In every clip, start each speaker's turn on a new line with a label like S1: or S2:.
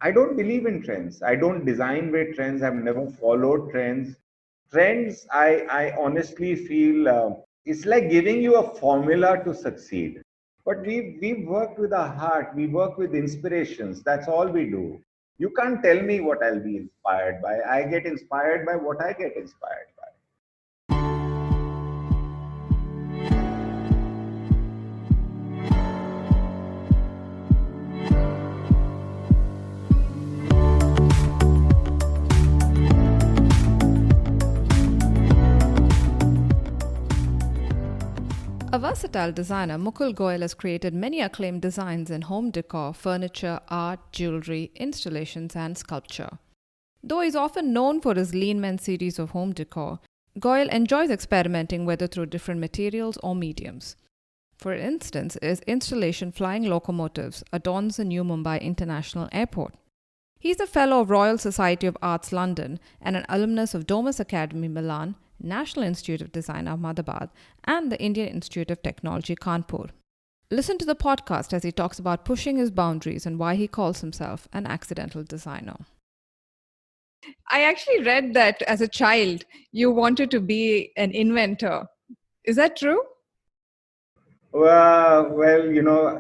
S1: I don't believe in trends. I don't design with trends. I've never followed trends. Trends, I honestly feel it's like giving you a formula to succeed. But we work with our heart. We work with inspirations. That's all we do. You can't tell me what I'll be inspired by. I get inspired by what I get inspired by.
S2: A versatile designer, Mukul Goyal has created many acclaimed designs in home decor, furniture, art, jewellery, installations, and sculpture. Though he is often known for his Lean Men series of home decor, Goyal enjoys experimenting whether through different materials or mediums. For instance, his installation Flying Locomotives adorns the new Mumbai International Airport. He is a Fellow of Royal Society of Arts London and an alumnus of Domus Academy Milan, National Institute of Design Ahmedabad, and the Indian Institute of Technology Kanpur. Listen to the podcast as he talks about pushing his boundaries and why he calls himself an accidental designer. I actually read that as a child, you wanted to be an inventor. Is that true?
S1: Well,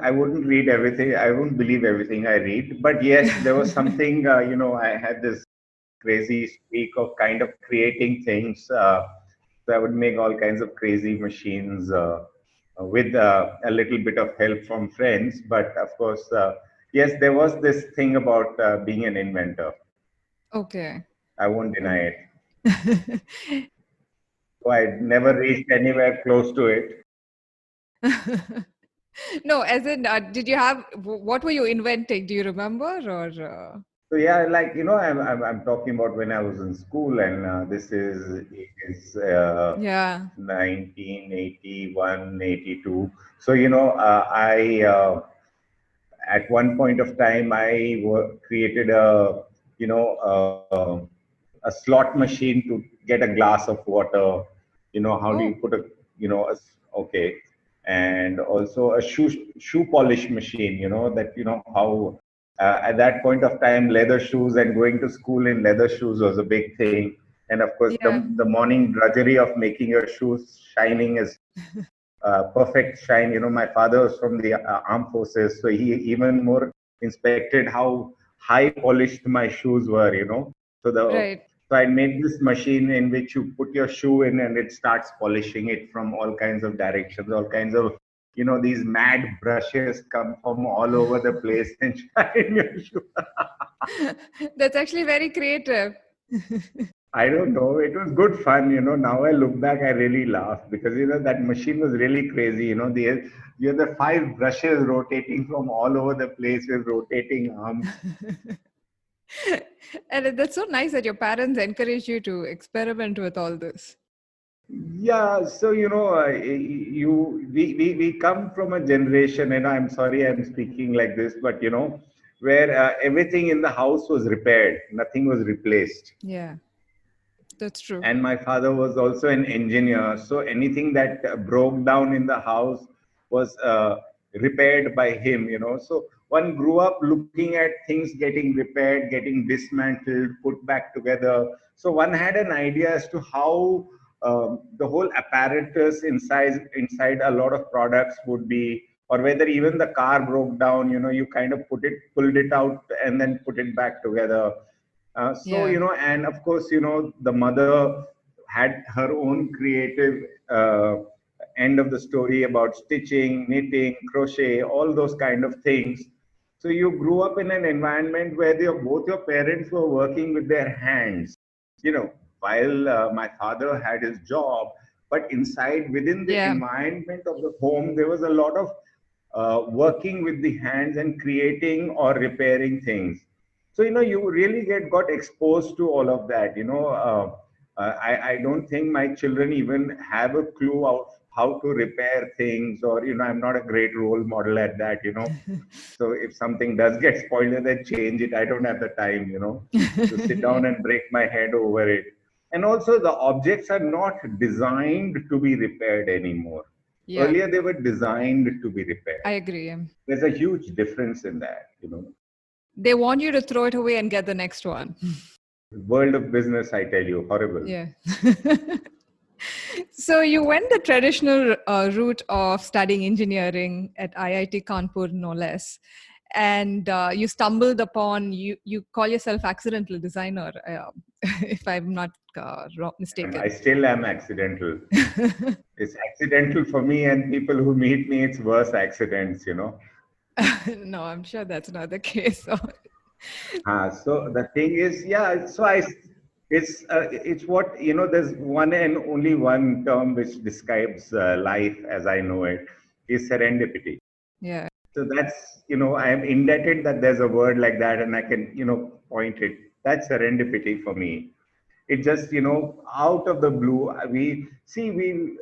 S1: I wouldn't read everything. I wouldn't believe everything I read. But yes, there was something, I had this crazy streak of kind of creating things. So I would make all kinds of crazy machines with a little bit of help from friends. But of course, yes, there was this thing about being an inventor.
S2: Okay.
S1: I won't deny it. So I never reached anywhere close to it.
S2: No, as in, did you have, what were you inventing? Do you remember? Or
S1: So yeah, like I'm talking about when I was in school, and this is
S2: yeah.
S1: 1981, 82. So I at one point of time I created you know a slot machine to get a glass of water. How do you
S2: Oh,
S1: put okay, and also a shoe polish machine. How at that point of time leather shoes and going to school in leather shoes was a big thing. And of course,
S2: yeah.
S1: the morning drudgery of making your shoes shining is perfect shine. My father was from the armed forces, so he even more inspected how high polished my shoes were.
S2: Right.
S1: So I made this machine in which you put your shoe in and it starts polishing it from all kinds of directions, all kinds of these mad brushes come from all over the place and shine your shoe.
S2: That's actually very creative.
S1: I don't know. It was good fun. Now I look back, I really laugh because that machine was really crazy. You have the five brushes rotating from all over the place with rotating arms.
S2: And that's so nice that your parents encourage you to experiment with all this.
S1: Yeah, so we come from a generation, and I'm sorry I'm speaking like this, but where everything in the house was repaired, nothing was replaced.
S2: Yeah, that's true.
S1: And my father was also an engineer, so anything that broke down in the house was repaired by him. So one grew up looking at things getting repaired, getting dismantled, put back together. So one had an idea as to how the whole apparatus inside a lot of products would be, or whether even the car broke down, you kind of pulled it out and then put it back together. So,
S2: Yeah.
S1: and of course, the mother had her own creative end of the story about stitching, knitting, crochet, all those kind of things. So you grew up in an environment where both your parents were working with their hands, you know, while my father had his job, but inside within the
S2: Yeah.
S1: environment of the home, there was a lot of working with the hands and creating or repairing things. So you really got exposed to all of that. I don't think my children even have a clue of how to repair things, or I'm not a great role model at that. So if something does get spoiled and then change it, I don't have the time, to sit down and break my head over it. And also the objects are not designed to be repaired anymore.
S2: Yeah,
S1: Earlier they were designed to be
S2: I
S1: repaired.
S2: agree.
S1: There's a huge difference in that.
S2: They want you to throw it away and get the next one.
S1: World of business, I tell you, horrible.
S2: Yeah. So you went the traditional route of studying engineering at IIT Kanpur, no less, and you stumbled upon you call yourself accidental designer, if I'm not
S1: I
S2: mistaken.
S1: still am accidental. It's accidental for me, and people who meet me, it's worse accidents, you know.
S2: No, I'm sure that's not the case. So,
S1: So the thing is, yeah. It's what you know. There's one and only one term which describes life as I know it is serendipity.
S2: yeah.
S1: So that's I am indebted that there's a word like that, and I can point it. That's serendipity for me. It just out of the blue we see we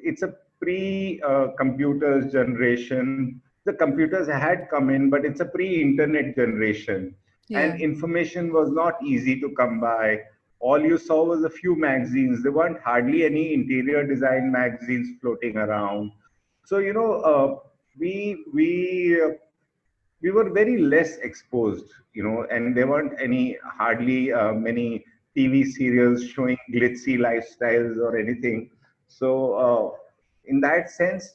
S1: it's a pre computers generation. The computers had come in, but it's a pre internet generation,
S2: Yeah.
S1: and information was not easy to come by. All you saw was a few magazines. There weren't hardly any interior design magazines floating around. So we were very less exposed, and there weren't any hardly many TV serials showing glitzy lifestyles or anything. So, in that sense,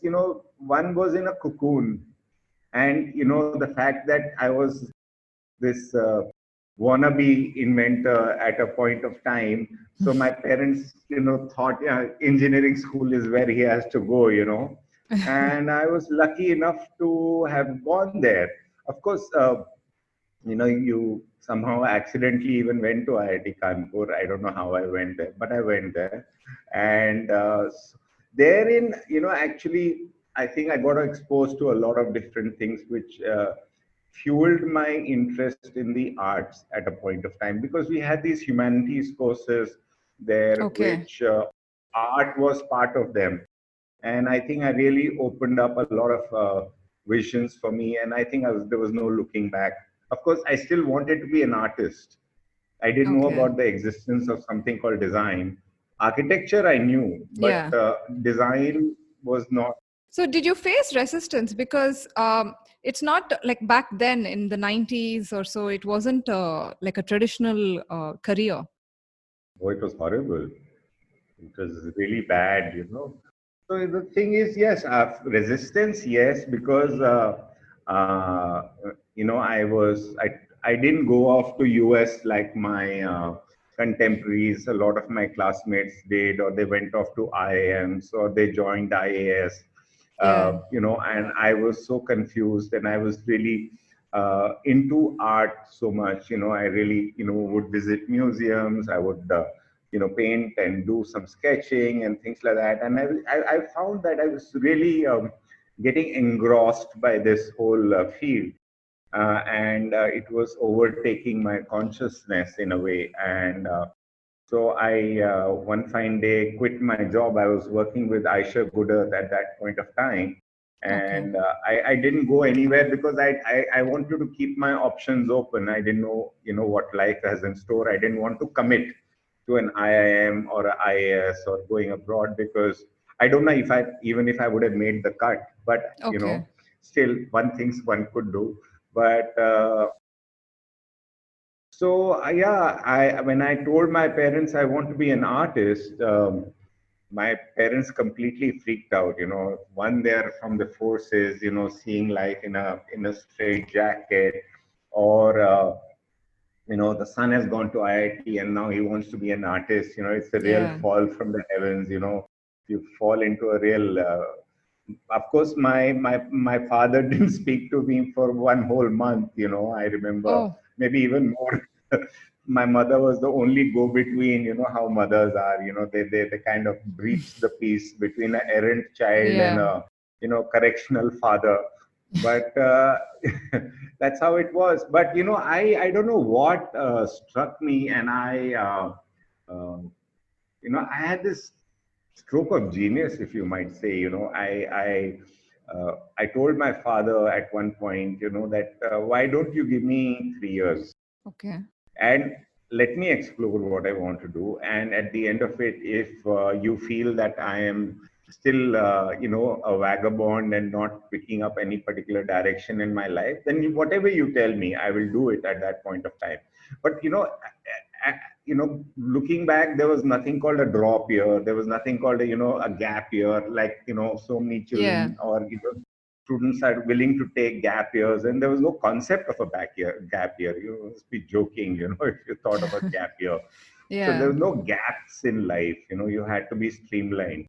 S1: one was in a cocoon, and the fact that I was this wannabe inventor at a point of time. So my parents, thought, yeah, engineering school is where he has to go, and I was lucky enough to have gone there. Of course, you somehow accidentally even went to IIT Kanpur. I don't know how I went there, but I went there. And therein, actually, I think I got exposed to a lot of different things, which fueled my interest in the arts at a point of time, because we had these humanities courses there,
S2: Okay.
S1: which art was part of them. And I think I really opened up a lot of visions for me. And I think there was no looking back. Of course, I still wanted to be an artist. I didn't know
S2: Okay.
S1: about the existence of something called design. Architecture I knew, but
S2: Yeah.
S1: design was not.
S2: So did you face resistance? Because it's not like back then in the 90s or so, it wasn't like a traditional career.
S1: Oh, it was horrible. It was really bad. So the thing is, yes, resistance, yes, because uh, I didn't go off to US like my contemporaries. A lot of my classmates did, or they went off to IIMs, or they joined IAS.
S2: Yeah.
S1: And I was so confused, and I was really into art so much. I really, would visit museums. I would paint and do some sketching and things like that. And I found that I was really getting engrossed by this whole field. And it was overtaking my consciousness in a way. And so I, one fine day, quit my job. I was working with Aisha Gooder at that point of time.
S2: Okay.
S1: And I didn't go anywhere because I wanted to keep my options open. I didn't know, what life has in store. I didn't want to commit to an IIM or an IAS or going abroad, because I don't know even if I would have made the cut, but
S2: Okay.
S1: still one things one could do. But yeah, I when I told my parents I want to be an artist, my parents completely freaked out. One, they're from the forces, seeing life in a straight jacket, or the son has gone to IIT and now he wants to be an artist. It's a real
S2: Yeah.
S1: fall from the heavens. You fall into a real. Of course, my father didn't speak to me for one whole month. I remember,
S2: Oh,
S1: maybe even more. My mother was the only go-between. How mothers are. They kind of breach the peace between an errant child and
S2: yeah.
S1: a correctional father. But that's how it was. But I don't know what struck me, and um I had this stroke of genius, if you might say. I told my father at one point, that why don't you give me 3 years
S2: Okay.
S1: and let me explore what I want to do. And at the end of it, if you feel that I am still, a vagabond and not picking up any particular direction in my life, then whatever you tell me, I will do it at that point of time. But looking back, there was nothing called a drop year. There was nothing called a gap year. Like so many
S2: Yeah.
S1: children or students are willing to take gap years, and there was no concept of a gap year. You must be joking, if you thought about gap year. So there
S2: Yeah.
S1: was no gaps in life. You had to be streamlined.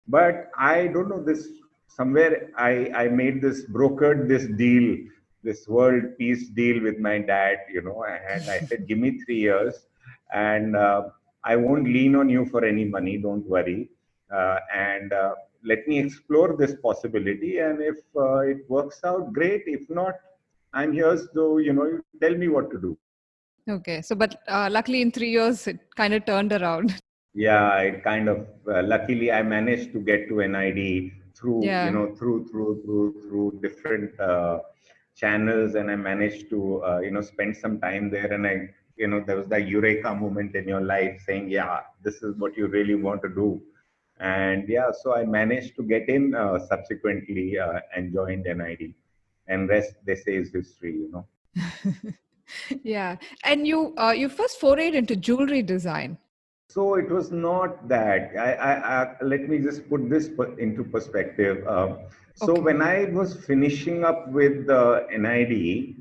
S1: But I don't know, this somewhere I made this brokered this deal, this world peace deal with my dad, and I said, give me 3 years, and I won't lean on you for any money, don't worry, and let me explore this possibility, and if it works out, great. If not, I'm here, so you tell me what to do.
S2: Okay. So, but luckily in 3 years, it kind of turned around.
S1: Yeah, it kind of luckily I managed to get to NID through
S2: Yeah.
S1: through different channels, and I managed to spend some time there, and there was that eureka moment in your life saying, yeah, this is what you really want to do, and yeah, so I managed to get in subsequently and joined NID, and rest they say is history.
S2: Yeah. And you first forayed into jewelry design.
S1: So it was not that. Let me just put this into perspective. So
S2: Okay.
S1: when I was finishing up with the NID,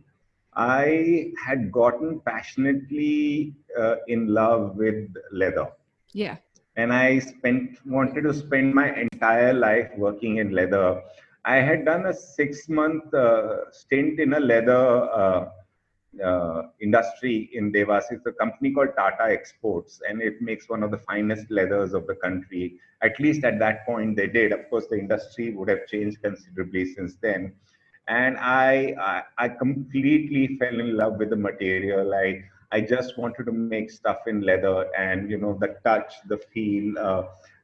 S1: I had gotten passionately in love with leather,
S2: Yeah.
S1: and I wanted to spend my entire life working in leather. I had done a 6 month stint in a leather industry in Devas. It's a company called Tata Exports, and it makes one of the finest leathers of the country. At least at that point, they did. Of course, the industry would have changed considerably since then. And I completely fell in love with the material. I just wanted to make stuff in leather, and the touch, the feel,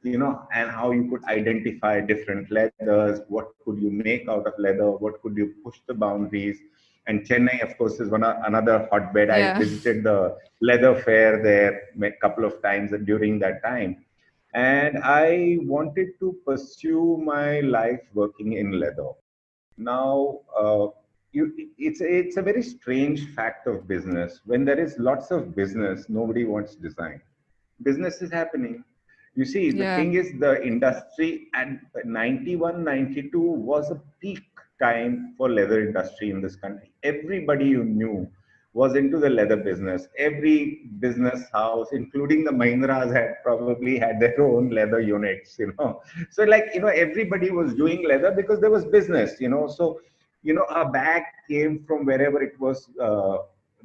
S1: and how you could identify different leathers. What could you make out of leather? What could you push the boundaries? And Chennai, of course, is another hotbed. I
S2: Yeah.
S1: visited the leather fair there a couple of times during that time, and I wanted to pursue my life working in leather. Now, it's a very strange fact of business. When there is lots of business, nobody wants design. Business is happening. You see, the
S2: Yeah.
S1: thing is, the industry at 91, 92 was a peak time for leather industry in this country. Everybody you knew was into the leather business. Every business house, including the Mahindras, had probably had their own leather units. So like, everybody was doing leather because there was business. So, a bag came from wherever it was,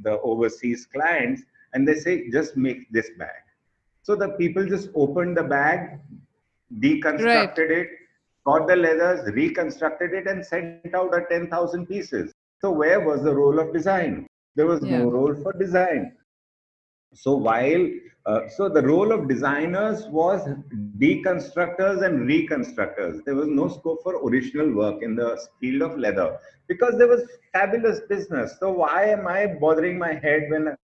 S1: the overseas clients, and they say, just make this bag. So the people just opened the bag,
S2: Right.
S1: deconstructed it, got the leathers, reconstructed it, and sent out at 10,000 pieces. So where was the role of design? There was no
S2: Yeah.
S1: role for design. So the role of designers was deconstructors and reconstructors. There was no scope for original work in the field of leather because there was fabulous business. So why am I bothering my head when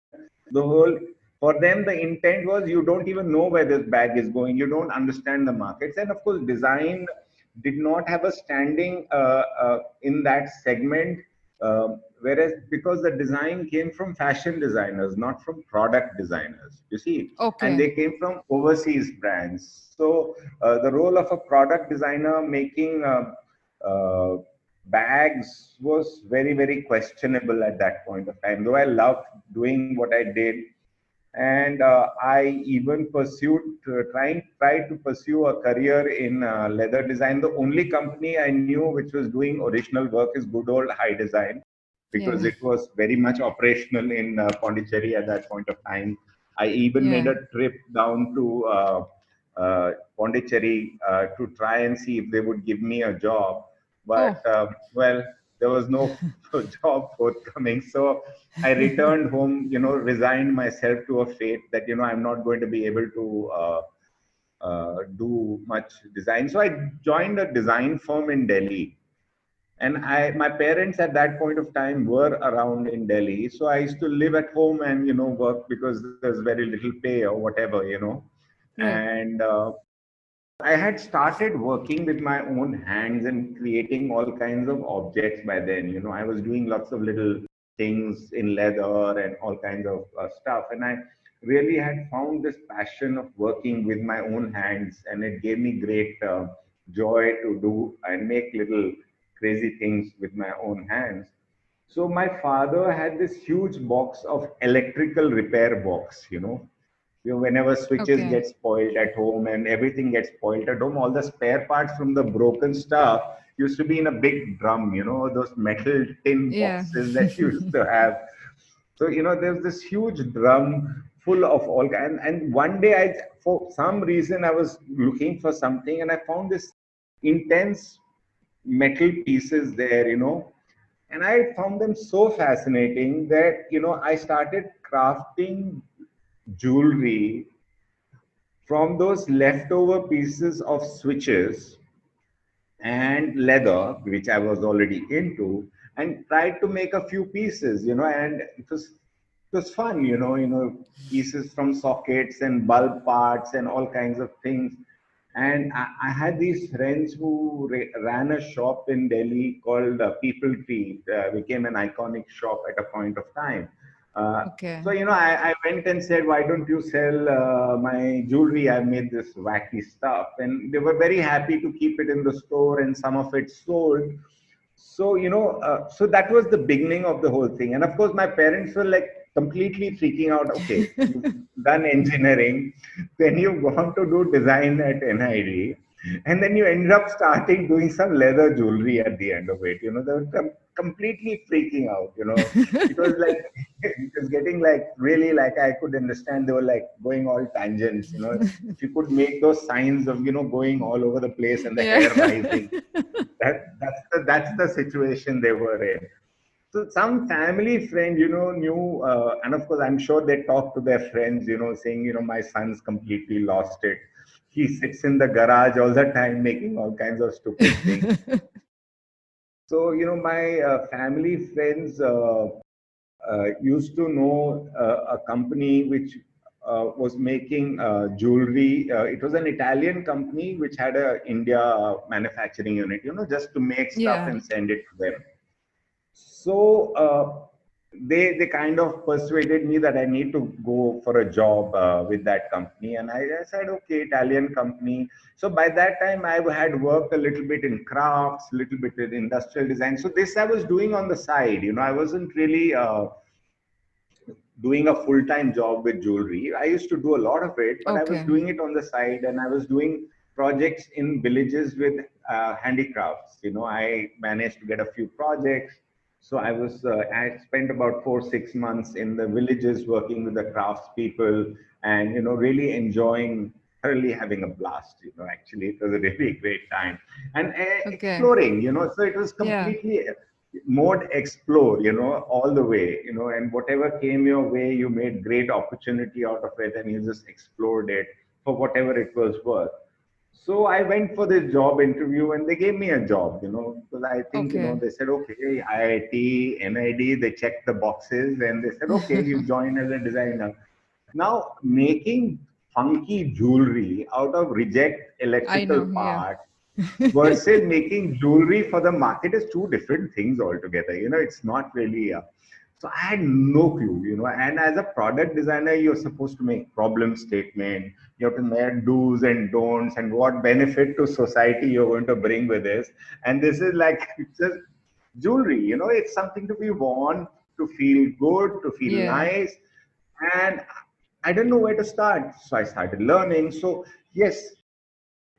S1: the whole, for them, the intent was, you don't even know where this bag is going, you don't understand the markets, and of course design did not have a standing in that segment, whereas because the design came from fashion designers, not from product designers, you see, and
S2: Okay.
S1: they came from overseas brands. So the role of a product designer making bags was very, very questionable at that point of time, though I loved doing what I did. And I even tried to pursue a career in leather design. The only company I knew which was doing original work is good old High Design, because
S2: Yeah.
S1: it was very much operational in Pondicherry at that point of time. I even made
S2: Yeah.
S1: a trip down to Pondicherry to try and see if they would give me a job,
S2: Oh.
S1: but well, there was no job forthcoming. So I returned home, resigned myself to a fate that, I'm not going to be able to do much design. So I joined a design firm in Delhi. And my parents at that point of time were around in Delhi. So I used to live at home and, work because there's very little pay or whatever.
S2: Right.
S1: And I had started working with my own hands and creating all kinds of objects by then. I was doing lots of little things in leather and all kinds of stuff. And I really had found this passion of working with my own hands, and it gave me great joy to do and make little crazy things with my own hands. So my father had this huge box of electrical repair box. Whenever switches
S2: Okay.
S1: get spoiled at home and everything gets spoiled at home, all the spare parts from the broken stuff used to be in a big drum, those metal tin
S2: Yeah.
S1: boxes that you used to have. So, there's this huge drum full of all, and one day for some reason, I was looking for something and I found this intense metal pieces there, and I found them so fascinating that, I started crafting jewelry from those leftover pieces of switches and leather, which I was already into, and tried to make a few pieces, and it was fun, pieces from sockets and bulb parts and all kinds of things. And I had these friends who ran a shop in Delhi called People Tree. It became an iconic shop at a point of time. Uh,
S2: Okay.
S1: so, I went and said, why don't you sell my jewelry? I made this wacky stuff. And they were very happy to keep it in the store, and some of it sold. So, so that was the beginning of the whole thing. And of course, my parents were like completely freaking out. Okay, you've done engineering, then you've gone to do design at NID, and then you end up starting doing some leather jewelry at the end of it. They were completely freaking out. It was like, it was getting like really, like, I could understand they were like going all tangents. If you could make those signs of, going all over the place and the
S2: Yeah.
S1: hair rising, that's the situation they were in. So some family friend, knew, and of course, I'm sure they talked to their friends, saying, my son's completely lost it. He sits in the garage all the time making all kinds of stupid things. So, my family friends used to know a company which was making jewelry. It was an Italian company which had a India manufacturing unit, just to make stuff
S2: Yeah.
S1: and send it to them. So they kind of persuaded me that I need to go for a job with that company, and I said, okay, Italian company. So by that time, I had worked a little bit in crafts, a little bit in industrial design. So this I was doing on the side. I wasn't really doing a full-time job with jewelry. I used to do a lot of it, but I was
S2: Okay.
S1: doing it on the side, and I was doing projects in villages with handicrafts. I managed to get a few projects. So I spent about 4 6 months in the villages working with the craftspeople, and really enjoying, thoroughly having a blast. Actually, it was a really great time, and
S2: Okay.
S1: exploring. So it was
S2: Yeah.
S1: completely mode explore, all the way, and whatever came your way, you made great opportunity out of it, and you just explored it for whatever it was worth. So I went for this job interview, and they gave me a job, because I think,
S2: Okay.
S1: they said, okay, IIT, NID, they checked the boxes, and they said, okay, you join as a designer. Now, making funky jewelry out of reject
S2: I
S1: electrical
S2: know. Yeah.
S1: parts versus making jewelry for the market is two different things altogether. It's not really. So I had no clue. And as a product designer, you're supposed to make problem statement. You have to make do's and don'ts and what benefit to society you're going to bring with this. And this is like just jewelry. It's something to be worn, to feel good, to feel
S2: Yeah.
S1: nice, and I didn't know where to start. So I started learning. So yes,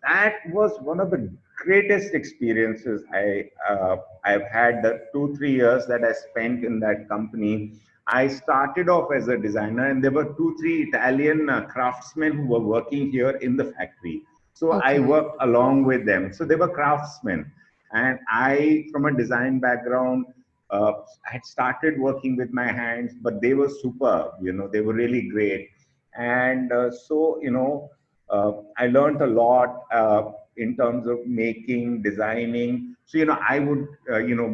S1: that was one of the greatest experiences I've had. The 2 3 years that I spent in that company. I started off as a designer, and there were 2 3 Italian craftsmen who were working here in the factory. So I
S2: Okay.
S1: worked along with them. So they were craftsmen, and I, from a design background, I had started working with my hands, but they were superb. They were really great, and I learned a lot. in terms of making, designing. So, I would,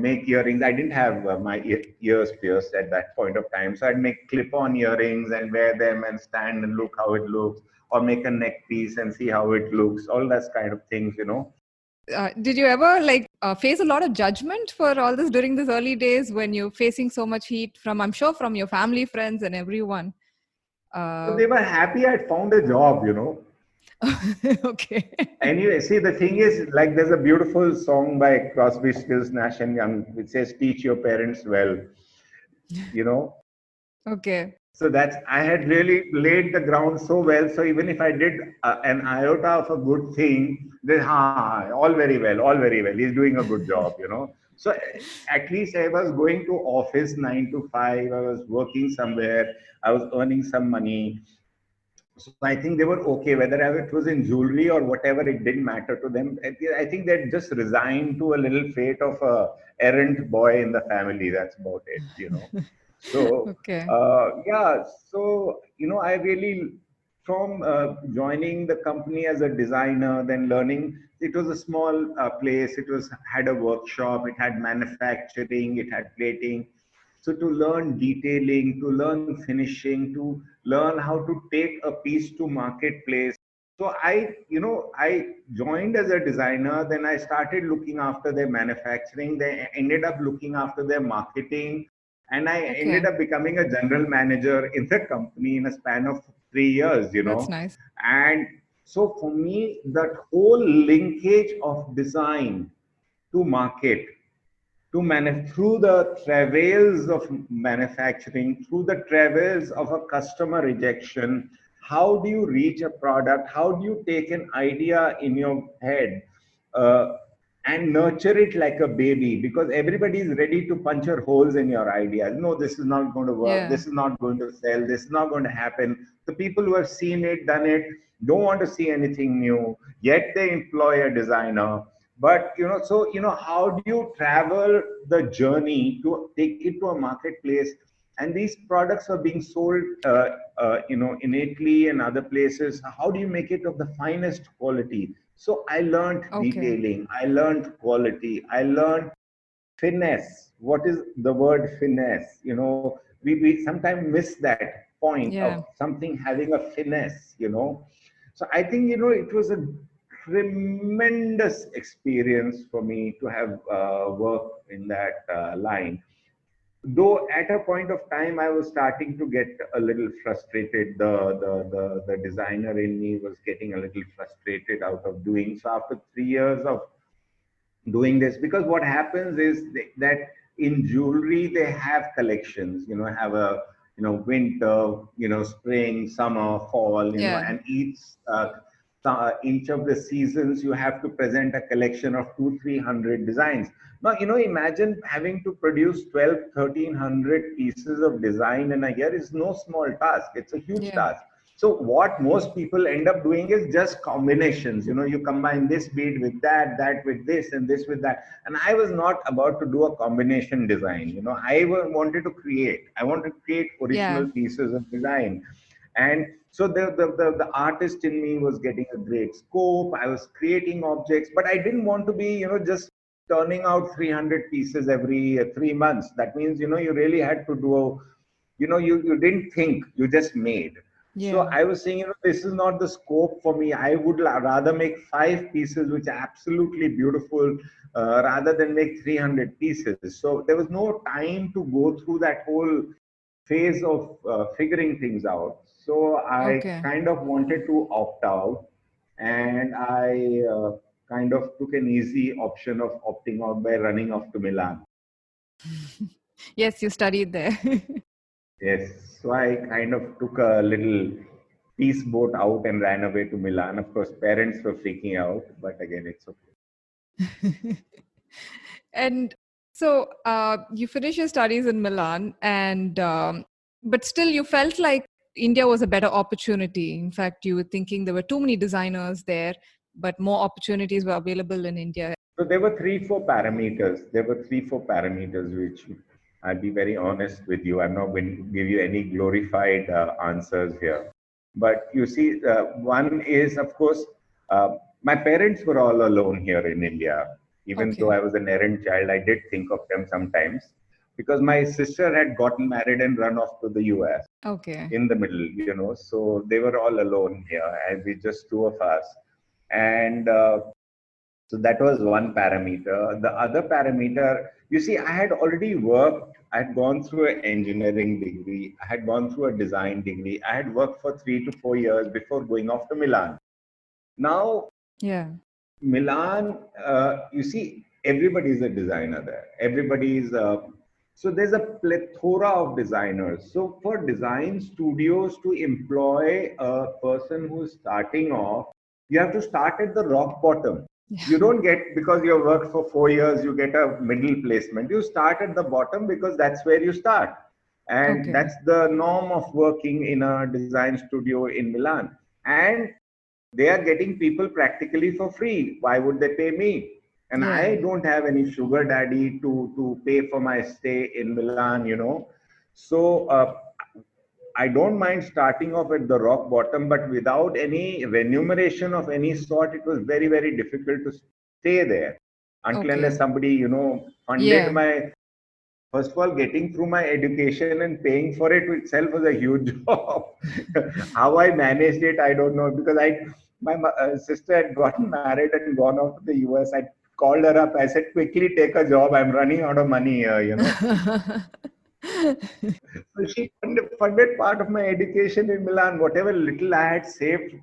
S1: make earrings. I didn't have my ears pierced at that point of time. So I'd make clip-on earrings and wear them and stand and look how it looks, or make a neck piece and see how it looks, all that kind of things.
S2: Did you ever face a lot of judgment for all this during these early days when you're facing so much heat from, I'm sure, from your family, friends, and everyone?
S1: So they were happy I'd found a job.
S2: Okay.
S1: Anyway, see, the thing is, like, there's a beautiful song by Crosby, Stills, Nash and Young, which says, "Teach your parents well." You know,
S2: Okay.
S1: so I had really laid the ground so well. So even if I did an iota of a good thing, then all very well, all very well. He's doing a good job. So at least I was going to office 9 to 5. I was working somewhere. I was earning some money. So I think they were okay, whether it was in jewelry or whatever. It didn't matter to them. I think they're just resigned to a little fate of a errant boy in the family. That's about it. So
S2: Okay.
S1: yeah, so I really, from joining the company as a designer, then learning. It was a small place. It was had a workshop. It had manufacturing. It had plating. So to learn detailing, to learn finishing, to learn how to take a piece to marketplace. So I joined as a designer. Then I started looking after their manufacturing. They ended up looking after their marketing, and I ended
S2: Okay.
S1: up becoming a general manager in the company in a span of 3 years.
S2: That's nice.
S1: And so for me, that whole linkage of design to market, through the travails of manufacturing, through the travails of a customer rejection. How do you reach a product? How do you take an idea in your head uh, and nurture it like a baby? Because everybody is ready to puncture holes in your ideas. No, this is not going to work.
S2: Yeah.
S1: This is not going to sell. This is not going to happen. The people who have seen it, done it, don't want to see anything new. Yet they employ a designer. But how do you travel the journey to take it to a marketplace? And these products are being sold in Italy and other places. How do you make it of the finest quality? So I learned
S2: Okay.
S1: detailing, I learned quality, I learned finesse. What is the word finesse? We sometimes miss that point of
S2: Yeah.
S1: something having a finesse. So I think it was a tremendous experience for me to have worked in that line. Though at a point of time I was starting to get a little frustrated. The designer in me was getting a little frustrated out of doing so after 3 years of doing this. Because what happens is that in jewelry they have collections, have a winter, spring, summer, fall,
S2: Yeah.
S1: and each of the seasons you have to present a collection of 200-300 designs. Now imagine having to produce 12, 1,300 pieces of design in a year is no small task. It's a huge
S2: Yeah.
S1: task. So what most people end up doing is just combinations. You combine this bead with that with this, and this with that. And I was not about to do a combination design. Wanted to create. I wanted to create
S2: Yeah.
S1: original pieces of design. And so the artist in me was getting a great scope. I was creating objects, but I didn't want to be, just turning out 300 pieces every 3 months. That means, you really had to do you didn't think, you just made. So
S2: Yeah.
S1: I was saying, this is not the scope for me. I would rather make 5 pieces which are absolutely beautiful, rather than make 300 pieces. So there was no time to go through that whole phase of figuring things out. So I
S2: Okay.
S1: kind of wanted to opt out, and I kind of took an easy option of opting out by running off to Milan.
S2: Yes, you studied there.
S1: Yes, so I kind of took a little peace boat out and ran away to Milan. Of course, parents were freaking out, but again, it's okay.
S2: And so you finished your studies in Milan, and but still you felt like India was a better opportunity. In fact, you were thinking there were too many designers there, but more opportunities were available in India.
S1: So there were three, four parameters. There were three, four parameters which I'll be very honest with you. I'm not going to give you any glorified answers here. But you see, one is, of course, My parents were all alone here in India. Even though
S2: Okay.
S1: I was an errant child, I did think of them sometimes because my sister had gotten married and run off to the US
S2: Okay.
S1: in the middle. So they were all alone here, and we just two of us. And so that was one parameter. The other parameter, you see, I had already worked, I had gone through an engineering degree, I had gone through a design degree, I had worked for 3 to 4 years before going off to Milan. Now,
S2: Yeah.
S1: Milan, you see, everybody is a designer there. Everybody is, so there's a plethora of designers. So for design studios to employ a person who's starting off, you have to start at the rock bottom. You don't get, because you worked for 4 years, you get a middle placement. You start at the bottom because that's where you start. And
S2: Okay.
S1: that's the norm of working in a design studio in Milan. And they are getting people practically for free. Why would they pay me? And
S2: Yeah.
S1: I don't have any sugar daddy to pay for my stay in Milan. So I don't mind starting off at the rock bottom, but without any remuneration of any sort, it was very, very difficult to stay there until unless
S2: Okay.
S1: somebody funded
S2: Yeah.
S1: my. First of all, getting through my education and paying for it itself was a huge job. How I managed it, I don't know, because my sister had gotten married and gone off to the US. I called her up. I said, quickly take a job. I'm running out of money here. So she funded part of my education in Milan. Whatever little I had saved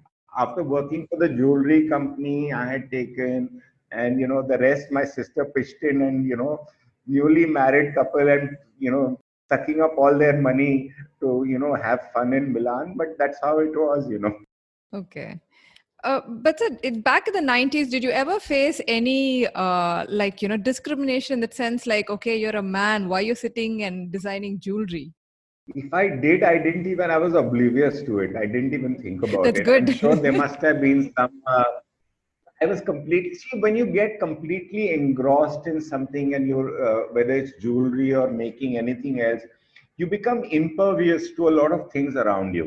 S1: after working for the jewellery company, I had taken, and the rest my sister pitched in, and newly married couple, and sucking up all their money to have fun in Milan. But that's how it was.
S2: Okay. But sir, back in the 90s, did you ever face any discrimination in that sense, like, okay, you're a man, why are you sitting and designing jewelry?
S1: If I did, I didn't even. I was oblivious to it. I didn't even think about
S2: That's
S1: it. I'm
S2: good.
S1: sure there must have been some. I was completely, see, when you get completely engrossed in something, and whether it's jewelry or making anything else, you become impervious to a lot of things around you.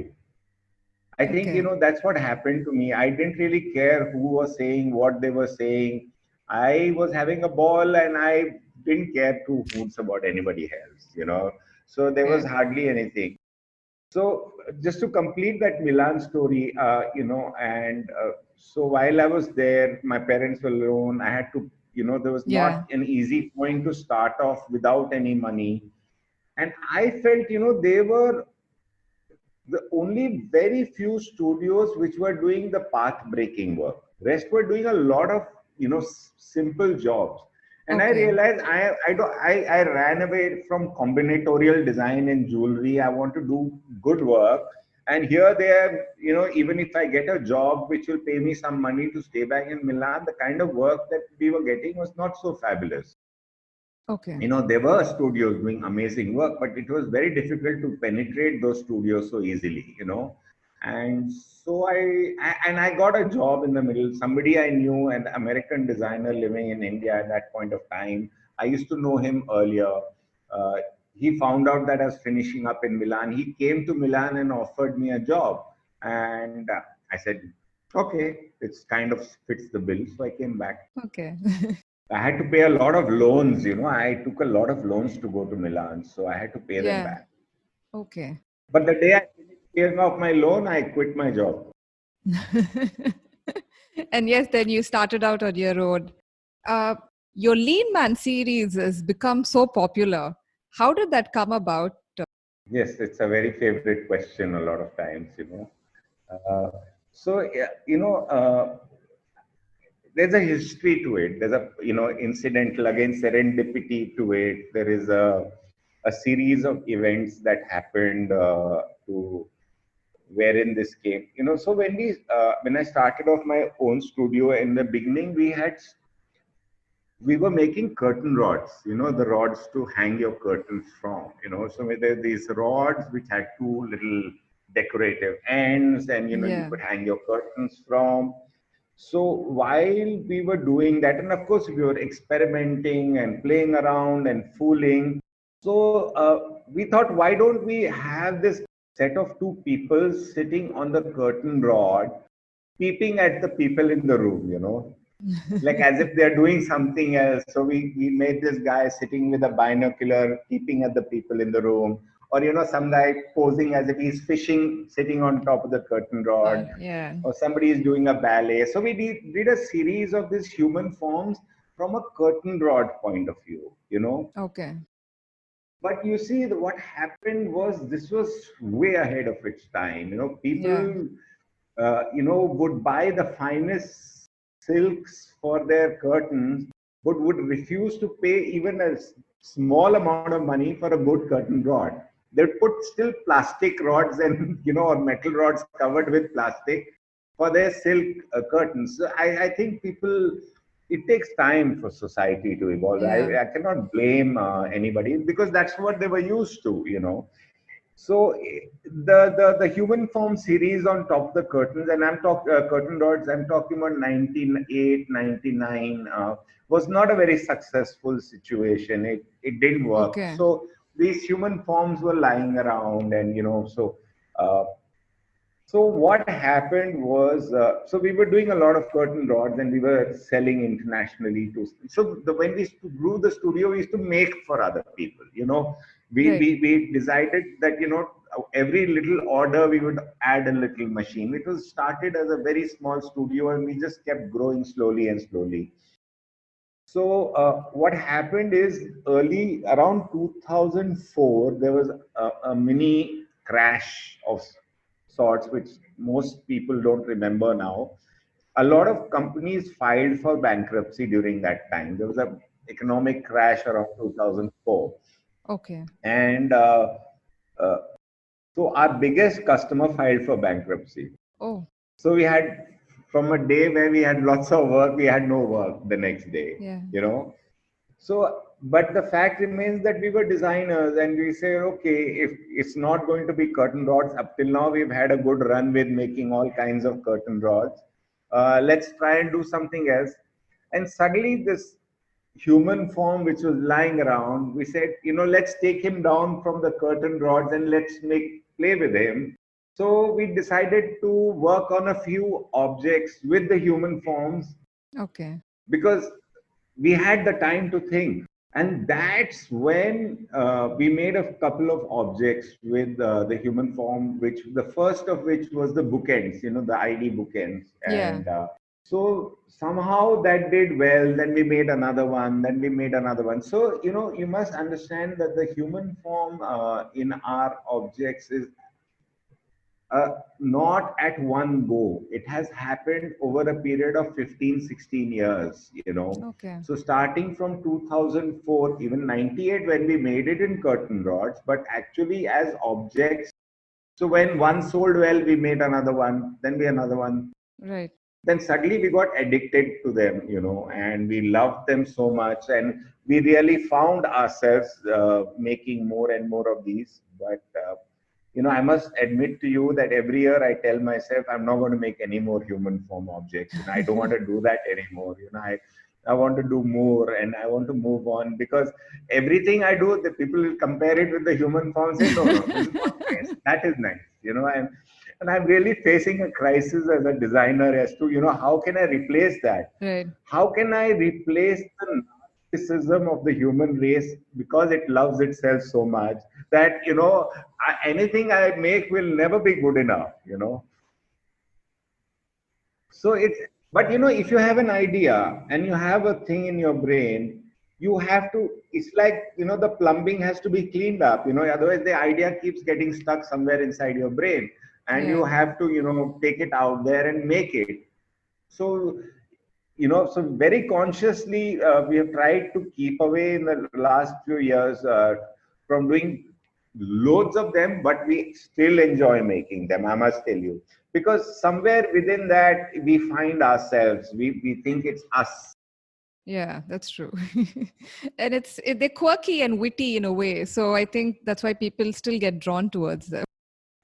S1: I think,
S2: Okay.
S1: that's what happened to me. I didn't really care who was saying what they were saying. I was having a ball, and I didn't care two hoots about anybody else. So there was
S2: Okay.
S1: hardly anything. So just to complete that Milan story, and so while I was there, my parents were alone. I had to, there was
S2: Yeah.
S1: not an easy point to start off without any money. And I felt, they were the only very few studios which were doing the path breaking work. Rest were doing a lot of simple jobs. And I
S2: Okay.
S1: realized I ran away from combinatorial design and jewelry. I want to do good work. And here they are, even if I get a job which will pay me some money to stay back in Milan, the kind of work that we were getting was not so fabulous.
S2: Okay.
S1: There were studios doing amazing work, but it was very difficult to penetrate those studios so easily. And so I got a job in the middle. Somebody I knew, an American designer living in India at that point of time. I used to know him earlier. uh, he found out that I was finishing up in Milan. He came to Milan and offered me a job, and I said, okay, it's kind of fits the bill, so I came back.
S2: Okay.
S1: I had to pay a lot of loans. I took a lot of loans to go to Milan, so I had to pay them
S2: Yeah.
S1: back.
S2: Okay.
S1: But the day I finished paying off my loan, I quit my job.
S2: And yes, then you started out on your own. Uh, your Lean Man series has become so popular. How did that come about?
S1: Yes, it's a very favorite question a lot of times. Uh, so, yeah, there's a history to it. There's a, incidental, again, serendipity to it. There is a series of events that happened to wherein this came. So when I started off my own studio in the beginning, we were making curtain rods, the rods to hang your curtains from. So there are these rods which had two little decorative ends, and you
S2: Yeah.
S1: could hang your curtains from. So while we were doing that, and of course we were experimenting and playing around and fooling, so we thought, why don't we have this set of two people sitting on the curtain rod, peeping at the people in the room, like as if they're doing something else. So we made this guy sitting with a binocular, peeping at the people in the room, or some guy posing as if he's fishing, sitting on top of the curtain rod,
S2: Yeah.
S1: or somebody is doing a ballet. So we did a series of these human forms from a curtain rod point of view.
S2: Okay.
S1: But you see, what happened was this was way ahead of its time.
S2: Yeah.
S1: People, would buy the finest silks for their curtains, but would refuse to pay even a small amount of money for a good curtain rod. They'd put still plastic rods and, or metal rods covered with plastic for their silk curtains. So I think people, it takes time for society to evolve.
S2: Yeah.
S1: I cannot blame anybody because that's what they were used to. So the human form series on top of the curtains, and I'm talking curtain rods. I'm talking about 1908, 99. Was not a very successful situation. It didn't work.
S2: Okay.
S1: So these human forms were lying around, and Uh, so what happened was, so we were doing a lot of curtain rods, and we were selling internationally to. So when we grew the studio, we used to make for other people. We
S2: Right.
S1: we we decided that every little order we would add a little machine. It was started as a very small studio, and we just kept growing slowly and slowly. So what happened is early around 2004, there was a mini crash of sorts, which most people don't remember now. A lot of companies filed for bankruptcy during that time. There was a economic crash around 2004,
S2: Okay.
S1: and uh, so our biggest customer filed for bankruptcy.
S2: Oh.
S1: So we had, from a day where we had lots of work, we had no work the next day.
S2: Yeah.
S1: So, but the fact remains that we were designers, and we say, okay, if it's not going to be curtain rods, up till now we've had a good run with making all kinds of curtain rods. Let's try and do something else. And suddenly, this human form which was lying around, we said, let's take him down from the curtain rods and let's make play with him. So we decided to work on a few objects with the human forms
S2: Okay.
S1: because we had the time to think. And that's when we made a couple of objects with the human form, which the first of which was the bookends, the ID bookends.
S2: Yeah.
S1: And so somehow that did well. Then we made another one. Then we made another one. So, you must understand that the human form in our objects is not at one go. It has happened over a period of 15, 16 years.
S2: Okay.
S1: So starting from 2004, even 98 when we made it in curtain rods, but actually as objects. So when one sold well, we made another one, then we another one.
S2: Right.
S1: Then suddenly we got addicted to them, and we loved them so much. And we really found ourselves making more and more of these. But I must admit to you that every year I tell myself I'm not going to make any more human form objects. I don't want to do that anymore. I want to do more, and I want to move on, because everything I do, the people will compare it with the human form and say, no, no, this is not nice. That is nice. And I'm really facing a crisis as a designer as to, how can I replace that?
S2: Right.
S1: How can I replace the narcissism of the human race, because it loves itself so much that anything I make will never be good enough. So it's, but if you have an idea and you have a thing in your brain, you have to, it's like, the plumbing has to be cleaned up, otherwise the idea keeps getting stuck somewhere inside your brain, and you
S2: Yeah.
S1: have to, take it out there and make it. So, so very consciously, we have tried to keep away in the last few years from doing loads of them, but we still enjoy making them, I must tell you. Because somewhere within that, we find ourselves, we think it's us.
S2: Yeah, that's true. And they're quirky and witty in a way. So I think that's why people still get drawn towards them.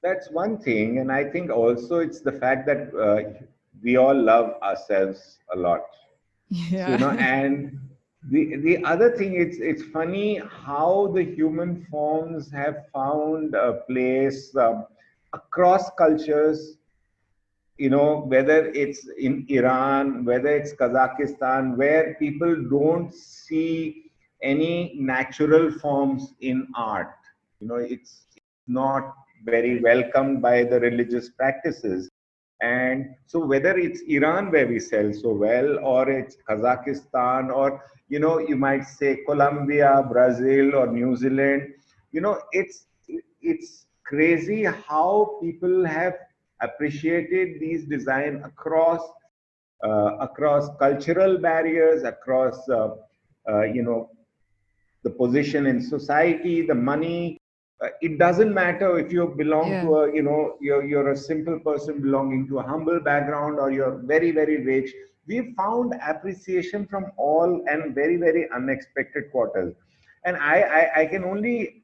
S1: That's one thing. And I think also it's the fact that we all love ourselves a lot. So,
S2: Yeah.
S1: and the other thing, it's funny how the human forms have found a place across cultures. whether it's in Iran, whether it's Kazakhstan, where people don't see any natural forms in art. It's not very welcomed by the religious practices. And so whether it's Iran where we sell so well, or it's Kazakhstan, or you might say Colombia, Brazil, or New Zealand, it's crazy how people have appreciated these design across cultural barriers, across uh, you know the position in society, the money. It doesn't matter if you belong
S2: Yeah.
S1: to you're a simple person belonging to a humble background, or you're very, very rich. We've found appreciation from all and very, very unexpected quarters. And I can only,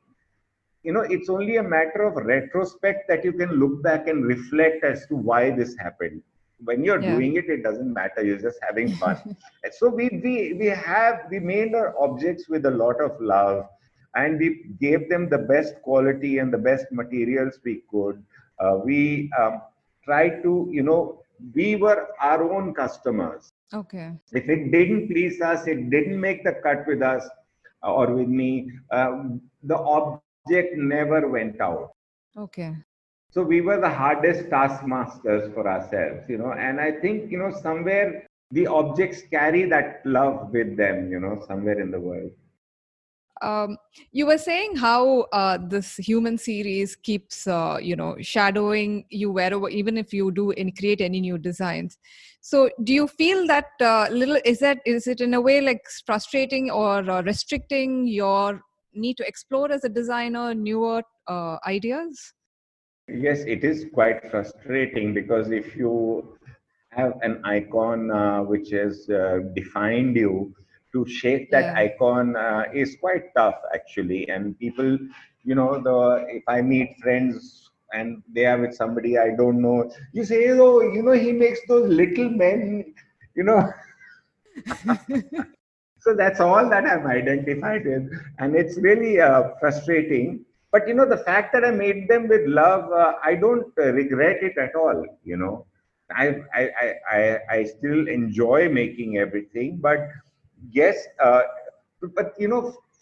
S1: it's only a matter of retrospect that you can look back and reflect as to why this happened. When you're
S2: Yeah.
S1: doing it, it doesn't matter. You're just having fun. And so we made our objects with a lot of love, and we gave them the best quality and the best materials we could. We tried to, we were our own customers.
S2: Okay.
S1: If it didn't please us, it didn't make the cut with us or with me, the object never went out.
S2: Okay.
S1: So we were the hardest taskmasters for ourselves, and I think, somewhere the objects carry that love with them, somewhere in the world.
S2: Um, you were saying how this human series keeps, shadowing you wherever, even if you do and create any new designs. So, do you feel that little? Is it in a way like frustrating or restricting your need to explore as a designer newer ideas?
S1: Yes, it is quite frustrating because if you have an icon which has defined you, to shake that
S2: Yeah.
S1: icon is quite tough actually. And people, if I meet friends and they are with somebody I don't know, you say, oh, he makes those little men, you know. So that's all that I'm identified with, and it's really frustrating. But the fact that I made them with love, I don't regret it at all. I still enjoy making everything, but yes, but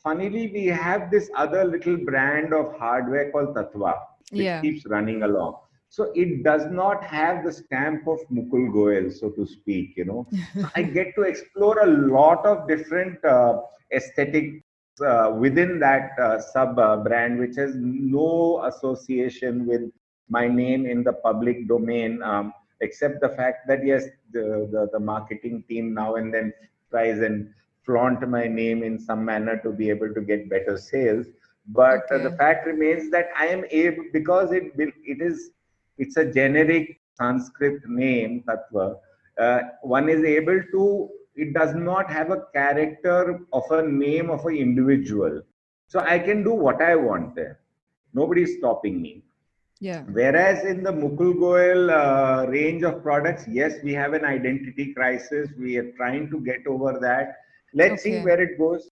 S1: funnily we have this other little brand of hardware called Tatva, which
S2: Yeah.
S1: keeps running along. So it does not have the stamp of Mukul Goyal, so to speak. So I get to explore a lot of different aesthetics within that sub brand, which has no association with my name in the public domain, except the fact that yes, the marketing team now and then tries and flaunt my name in some manner to be able to get better sales. But the
S2: Okay.
S1: fact remains that I am able, because it's a generic Sanskrit name, Tattva. One is able to, it does not have a character of a name of an individual. So I can do what I want there. Nobody's stopping me.
S2: Yeah.
S1: Whereas in the Mukul Goyal range of products, yes, we have an identity crisis. We are trying to get over that. Let's see
S2: Okay.
S1: where it goes.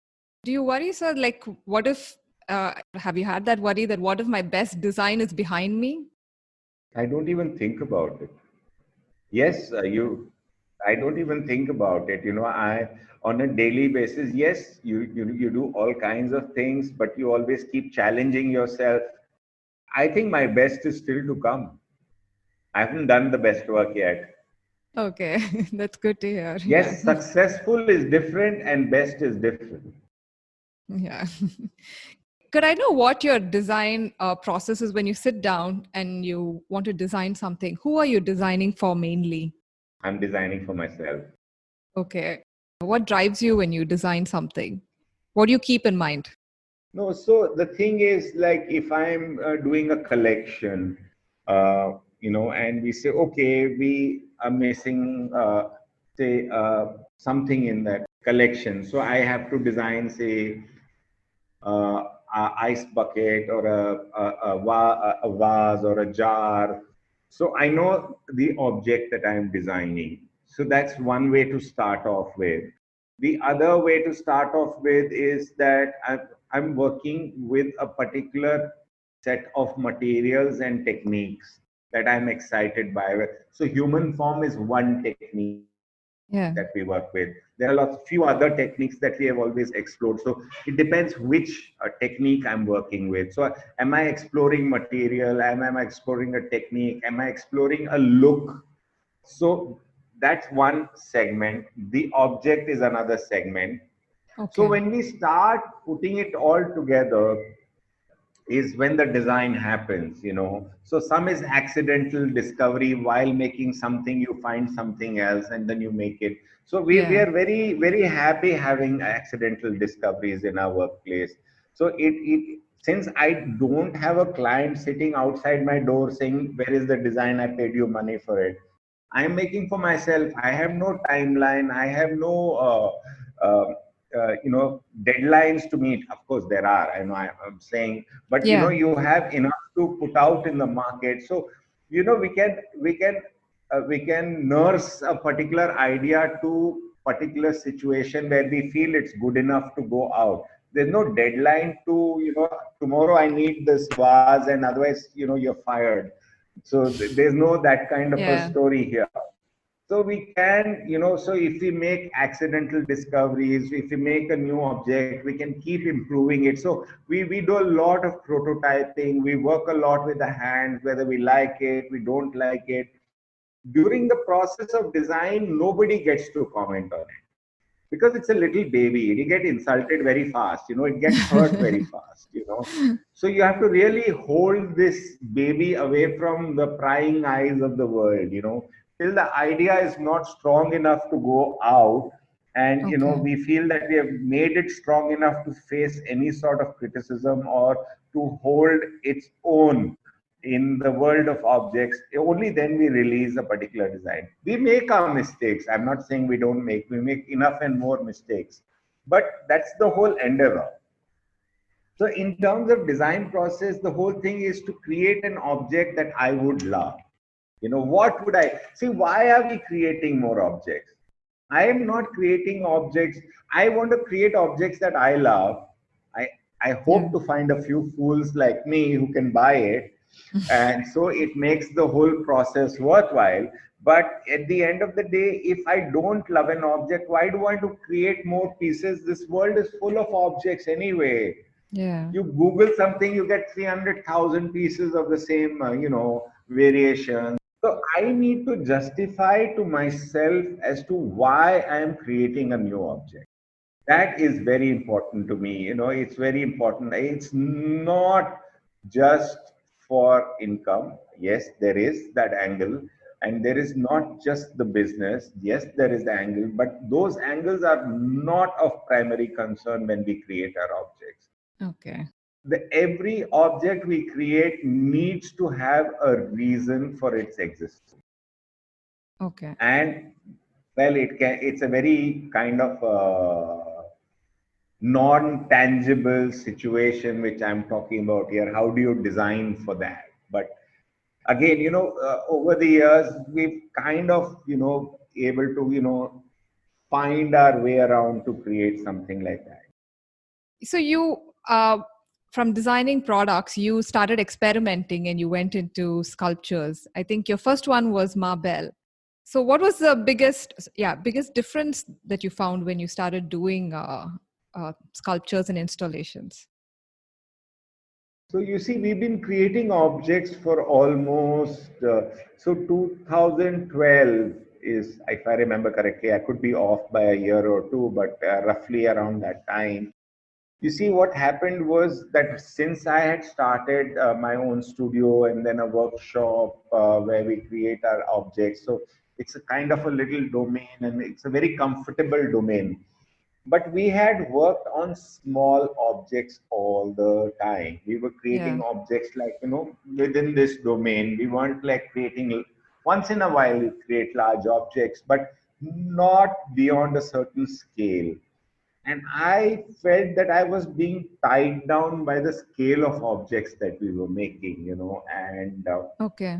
S2: Do you worry, sir? Like, what if? Have you had that worry that what if my best design is behind me?
S1: I don't even think about it. Yes, I don't even think about it. I on a daily basis, yes, you do all kinds of things, but you always keep challenging yourself. I think my best is still to come. I haven't done the best work yet.
S2: Okay, that's good to hear. Yeah.
S1: Yes, successful is different and best is different.
S2: Yeah. Could I know what your design process is when you sit down and you want to design something? Who are you designing for mainly?
S1: I'm designing for myself.
S2: Okay. What drives you when you design something? What do you keep in mind?
S1: No, so the thing is, like, if I'm doing a collection, and we say, okay, we are missing, say, something in that collection. So I have to design, say, a ice bucket or a vase or a jar. So I know the object that I'm designing. So that's one way to start off with. The other way to start off with is that I'm working with a particular set of materials and techniques. that I'm excited by. So human form is one technique that we work with.
S2: Yeah.
S1: There are few other techniques that we have always explored. So it depends which technique I'm working with. So am I exploring material? Am I exploring a technique? Am I exploring a look? So that's one segment. The object is another segment. So
S2: Okay.
S1: when we start putting it all together, is when the design happens, so some is accidental discovery. While making something, you find something else and then you make it. So we
S2: Yeah.
S1: are very, very happy having accidental discoveries in our workplace. So it since I don't have a client sitting outside my door saying, where is the design, I paid you money for it. I'm making for myself. I have no timeline. I have no deadlines to meet. Of course there are, I know, I'm saying, but
S2: Yeah.
S1: you have enough to put out in the market. So we can nurse a particular idea to particular situation where we feel it's good enough to go out. There's no deadline to, tomorrow I need this vase and otherwise, you're fired. So there's no that kind of a
S2: Yeah.
S1: story here. So we can, so if we make accidental discoveries, if we make a new object, we can keep improving it. So we do a lot of prototyping. We work a lot with the hands, whether we like it, we don't like it. During the process of design, nobody gets to comment on it because it's a little baby. It get insulted very fast, it gets hurt very fast. So you have to really hold this baby away from the prying eyes of the world, till the idea is not strong enough to go out. And
S2: Okay.
S1: we feel that we have made it strong enough to face any sort of criticism or to hold its own in the world of objects. Only then we release a particular design. We make our mistakes. I'm not saying we make enough and more mistakes, but that's the whole endeavor. So in terms of design process, the whole thing is to create an object that I would love. What would I see? Why are we creating more objects? I am not creating objects. I want to create objects that I love. I, I
S2: Yeah.
S1: hope to find a few fools like me who can buy it. And so it makes the whole process worthwhile. But at the end of the day, if I don't love an object, why do I want to create more pieces? This world is full of objects anyway.
S2: Yeah.
S1: You Google something, you get 300,000 pieces of the same, variation. So I need to justify to myself as to why I am creating a new object. That is very important to me. It's very important. It's not just for income. Yes, there is that angle. And there is not just the business. Yes, there is the angle, but those angles are not of primary concern when we create our objects.
S2: Okay.
S1: Every object we create needs to have a reason for its existence.
S2: Okay.
S1: And well, it's a very kind of non-tangible situation which I'm talking about here. How do you design for that? But again, over the years, we've kind of, able to, find our way around to create something like that.
S2: So you, from designing products, you started experimenting and you went into sculptures. I think your first one was marble. So what was the biggest difference that you found when you started doing sculptures and installations?
S1: So you see, we've been creating objects for almost, so 2012 is, if I remember correctly, I could be off by a year or two, but roughly around that time. You see, what happened was that since I had started my own studio and then a workshop where we create our objects, so it's a kind of a little domain and it's a very comfortable domain. But we had worked on small objects all the time. We were creating
S2: Yeah.
S1: objects like, within this domain. We weren't like creating, once in a while, we create large objects, but not beyond a certain scale. And I felt that I was being tied down by the scale of objects that we were making,
S2: Okay.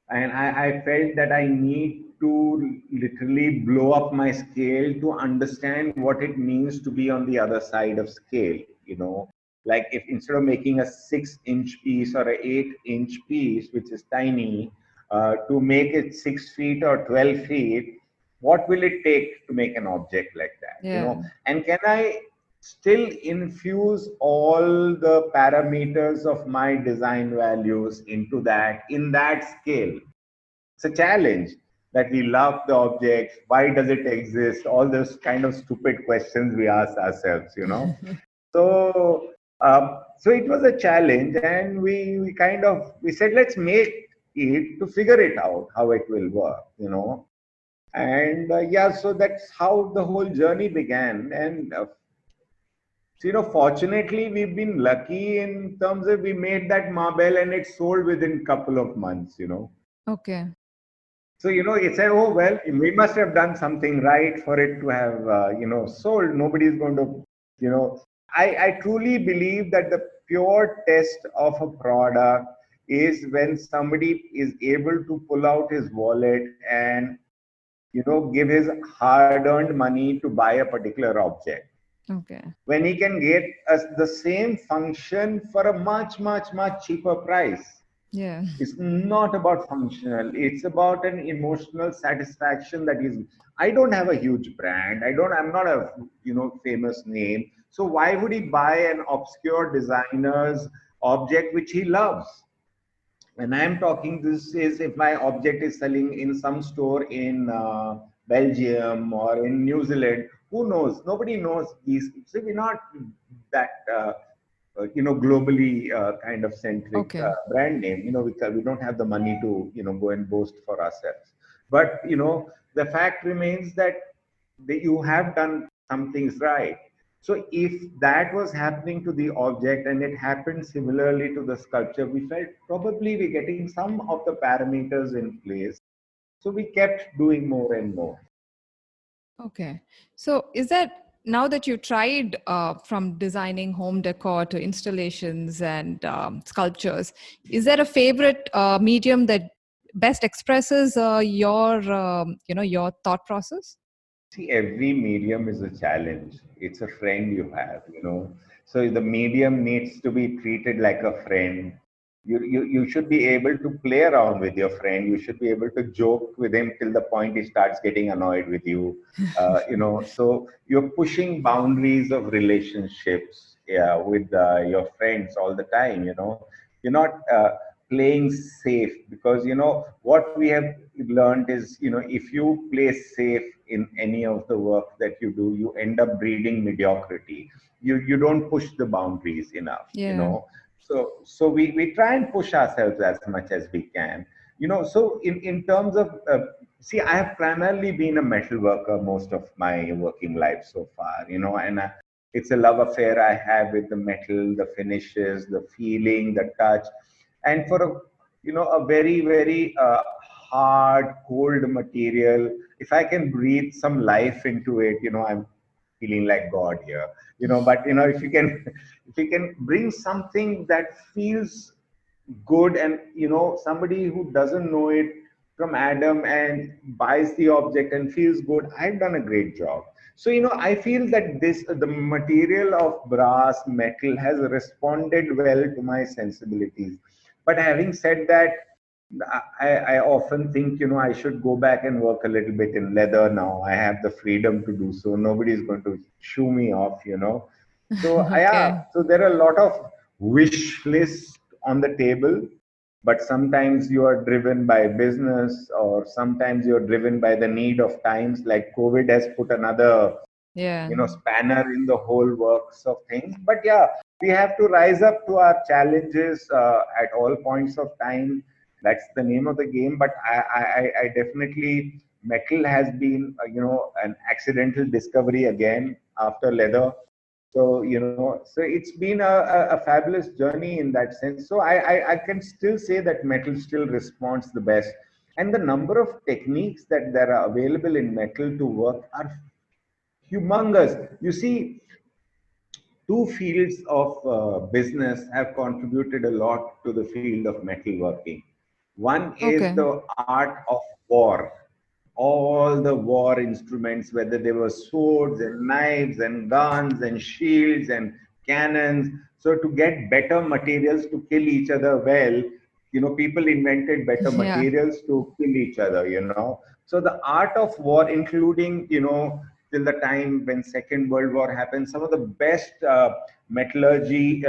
S1: and I felt that I need to literally blow up my scale to understand what it means to be on the other side of scale. Like if instead of making a 6-inch piece or a 8-inch piece, which is tiny, to make it 6 feet or 12 feet, what will it take to make an object like that?
S2: Yeah.
S1: And can I still infuse all the parameters of my design values into that in that scale? It's a challenge that we love the object. Why does it exist? All those kind of stupid questions we ask ourselves. So it was a challenge, and we said let's make it to figure it out how it will work. And yeah, so that's how the whole journey began. And fortunately, we've been lucky in terms of we made that marble and it sold within a couple of months.
S2: Okay.
S1: So, it said, oh, well, we must have done something right for it to have, sold. Nobody's going to, you know, I truly believe that the pure test of a product is when somebody is able to pull out his wallet and, give his hard earned money to buy a particular object.
S2: Okay.
S1: When he can get us the same function for a much, much, much cheaper price.
S2: Yeah.
S1: It's not about functional. It's about an emotional satisfaction that is. I don't have a huge brand. I'm not a famous name. So why would he buy an obscure designer's object which he loves? When I'm talking, this is if my object is selling in some store in Belgium or in New Zealand. Who knows? Nobody knows these. So we're not that. Globally kind of centric
S2: Okay.
S1: brand name. We don't have the money to, go and boast for ourselves. But, the fact remains that you have done some things right. So if that was happening to the object and it happened similarly to the sculpture, we felt probably we're getting some of the parameters in place. So we kept doing more and more.
S2: Okay. So is that now that you tried from designing home decor to installations and sculptures, is there a favorite medium that best expresses your thought process?
S1: See, every medium is a challenge. It's a friend you have. So the medium needs to be treated like a friend. You should be able to play around with your friend. You should be able to joke with him till the point he starts getting annoyed with you. So you're pushing boundaries of relationships, yeah, with your friends all the time. You're not playing safe, because what we have learned is, if you play safe in any of the work that you do, you end up breeding mediocrity. You don't push the boundaries enough.
S2: Yeah.
S1: So we try and push ourselves as much as we can. So in terms of see, I have primarily been a metal worker most of my working life so far. And it's a love affair I have with the metal, the finishes, the feeling, the touch. And for a very, very hard, cold material, if I can breathe some life into it, I'm feeling like God here. But if you can if you can bring something that feels good, and somebody who doesn't know it from Adam and buys the object and feels good, I've done a great job. So I feel that the material of brass metal has responded well to my sensibilities. But having said that, I often think, I should go back and work a little bit in leather now. I have the freedom to do so. Nobody's going to shoo me off. So, yeah,
S2: Okay.
S1: so there are a lot of wish lists on the table, but sometimes you are driven by business, or sometimes you're driven by the need of times. Like COVID has put another
S2: Yeah.
S1: spanner in the whole works of things. But yeah, we have to rise up to our challenges at all points of time. That's the name of the game. But I definitely, metal has been an accidental discovery again after leather. So so it's been a fabulous journey in that sense. So I can still say that metal still responds the best. And the number of techniques that there are available in metal to work are humongous. You see, two fields of business have contributed a lot to the field of metalworking. One is
S2: Okay.
S1: the art of war. All the war instruments, whether they were swords and knives and guns and shields and cannons. So to get better materials to kill each other well, people invented better
S2: Yeah.
S1: materials to kill each other, So the art of war, including, till the time when Second World War happened, some of the best metallurgy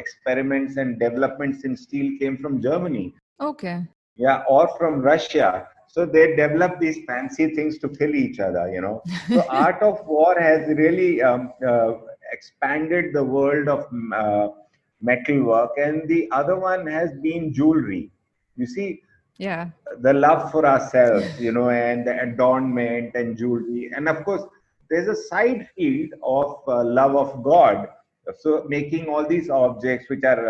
S1: experiments and developments in steel came from Germany,
S2: Okay.
S1: yeah, or from Russia. So they develop these fancy things to kill each other, So art of war has really expanded the world of metal work, and the other one has been jewelry. You see,
S2: Yeah.
S1: the love for ourselves, and the adornment and jewelry. And of course, there's a side field of love of God. So making all these objects, which are,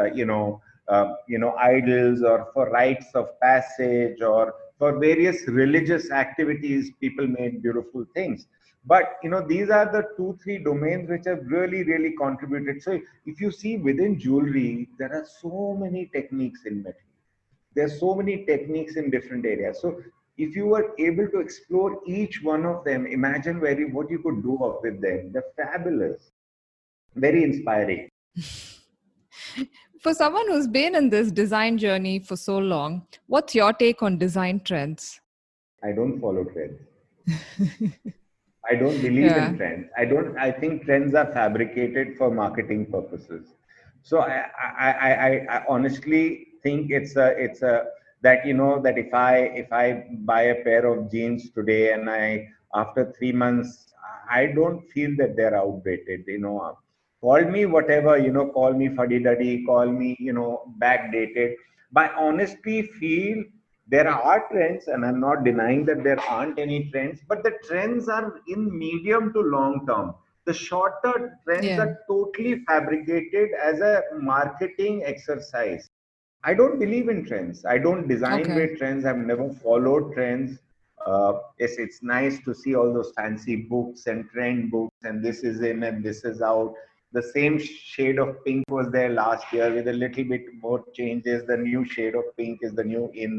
S1: idols, or for rites of passage, or for various religious activities, people made beautiful things. But these are the two, three domains which have really, really contributed. So if you see within jewelry, there are so many techniques in metal. There's so many techniques in different areas. So if you were able to explore each one of them, imagine what you could do with them. They're fabulous, very inspiring.
S2: For someone who's been in this design journey for so long, what's your take on design trends?
S1: I don't follow trends. I don't believe in
S2: Yeah.
S1: trends. I think trends are fabricated for marketing purposes. So I honestly think it's a that that if I buy a pair of jeans today, and I after 3 months, I don't feel that they're outdated. Call me whatever, call me fuddy duddy, call me, backdated. But I honestly feel there are trends, and I'm not denying that there aren't any trends, but the trends are in medium to long term. The shorter trends
S2: Yeah.
S1: are totally fabricated as a marketing exercise. I don't believe in trends. I don't design
S2: Okay.
S1: with trends. I've never followed trends. Yes, it's nice to see all those fancy books and trend books, and this is in and this is out. The same shade of pink was there last year with a little bit more changes. The new shade of pink is the new in.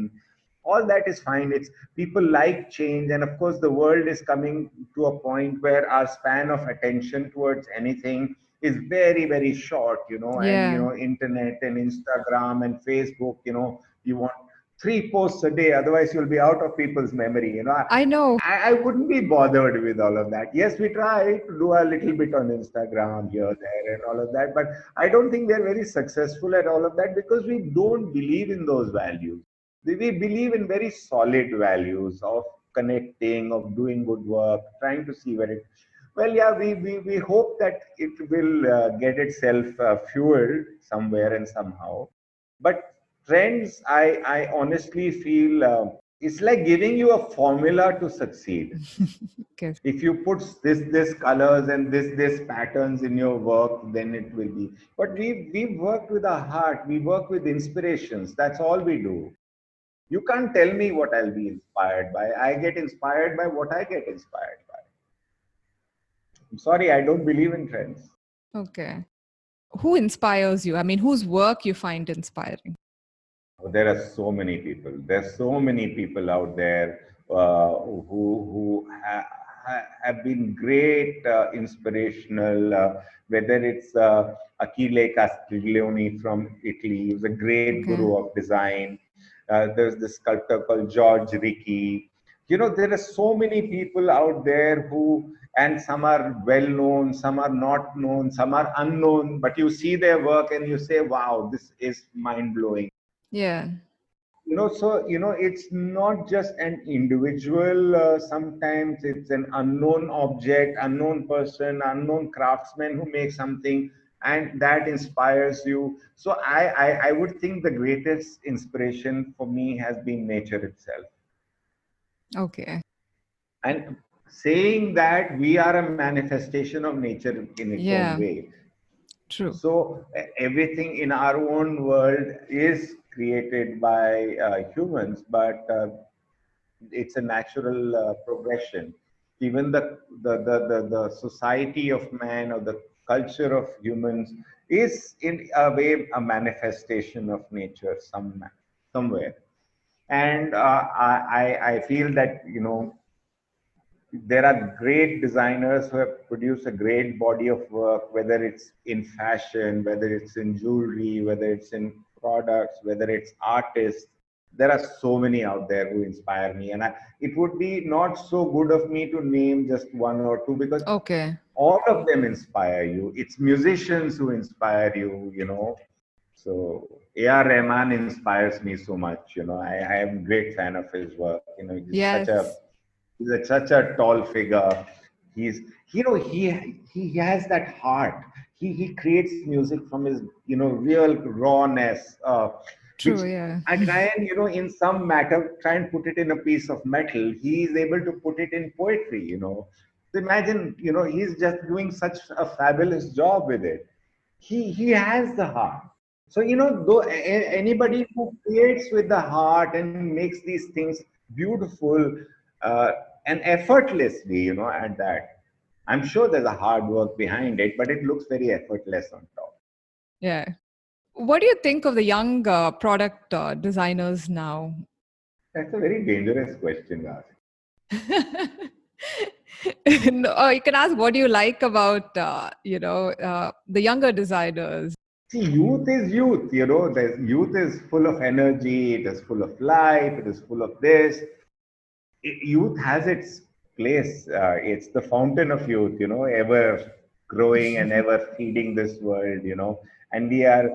S1: All that is fine. It's people like change, and of course, the world is coming to a point where our span of attention towards anything is very, very short, and
S2: Yeah.
S1: internet and Instagram and Facebook, you want three posts a day, otherwise you'll be out of people's memory.
S2: I know.
S1: I wouldn't be bothered with all of that. Yes, we try to do a little bit on Instagram here, there, and all of that, but I don't think we're very successful at all of that because we don't believe in those values. We believe in very solid values of connecting, of doing good work, trying to see where it. Well, yeah, we hope that it will get itself fueled somewhere and somehow. But trends, I honestly feel it's like giving you a formula to succeed.
S2: Okay.
S1: If you put this colors and this patterns in your work, then it will be. But we work with our heart. We work with inspirations. That's all we do. You can't tell me what I'll be inspired by. I get inspired by what I get inspired by. I'm sorry, I don't believe in trends.
S2: Okay. Who inspires you? I mean, whose work you find inspiring?
S1: There are so many people. There's so many people out there who have been great, inspirational. Whether it's Achille Castiglione from Italy, who's a great
S2: Okay.
S1: guru of design. There's this sculptor called George Ricci. There are so many people out there who, and some are well known, some are not known, some are unknown, but you see their work and you say, wow, this is mind blowing.
S2: Yeah.
S1: So it's not just an individual. Sometimes it's an unknown object, unknown person, unknown craftsman who makes something, and that inspires you. So I would think the greatest inspiration for me has been nature itself.
S2: Okay.
S1: And saying that we are a manifestation of nature in its own
S2: Yeah.
S1: way.
S2: True.
S1: So everything in our own world is created by humans, but it's a natural progression. Even the society of man, or the culture of humans, is in a way a manifestation of nature somewhere. And I feel that there are great designers who have produced a great body of work, whether it's in fashion, whether it's in jewelry, whether it's in products, whether it's artists. There are so many out there who inspire me. And it would be not so good of me to name just one or two, because
S2: Okay.
S1: all of them inspire you. It's musicians who inspire you, you know. So A.R. Rahman inspires me so much. You know, I am a great fan of his work. You know,
S2: Yes.
S1: such a tall figure. He's, you know, he has that heart. He creates music from his, you know, real rawness, which
S2: True, yeah.
S1: I try and, you know, in some matter try and put it in a piece of metal. He is able to put it in poetry. You know, so imagine, you know, he's just doing such a fabulous job with it. He has the heart. So, you know, though anybody who creates with the heart and makes these things beautiful uh, and effortlessly, you know, at that, I'm sure there's a hard work behind it, but it looks very effortless on top.
S2: Yeah. What do you think of the young product designers now?
S1: That's a very dangerous question, Raj.
S2: No, you can ask what do you like about the younger designers.
S1: See, youth is youth, you know, there's, youth is full of energy, it is full of life, it is full of this. Youth has its place. It's the fountain of youth, you know, ever growing and ever feeding this world, you know. And we are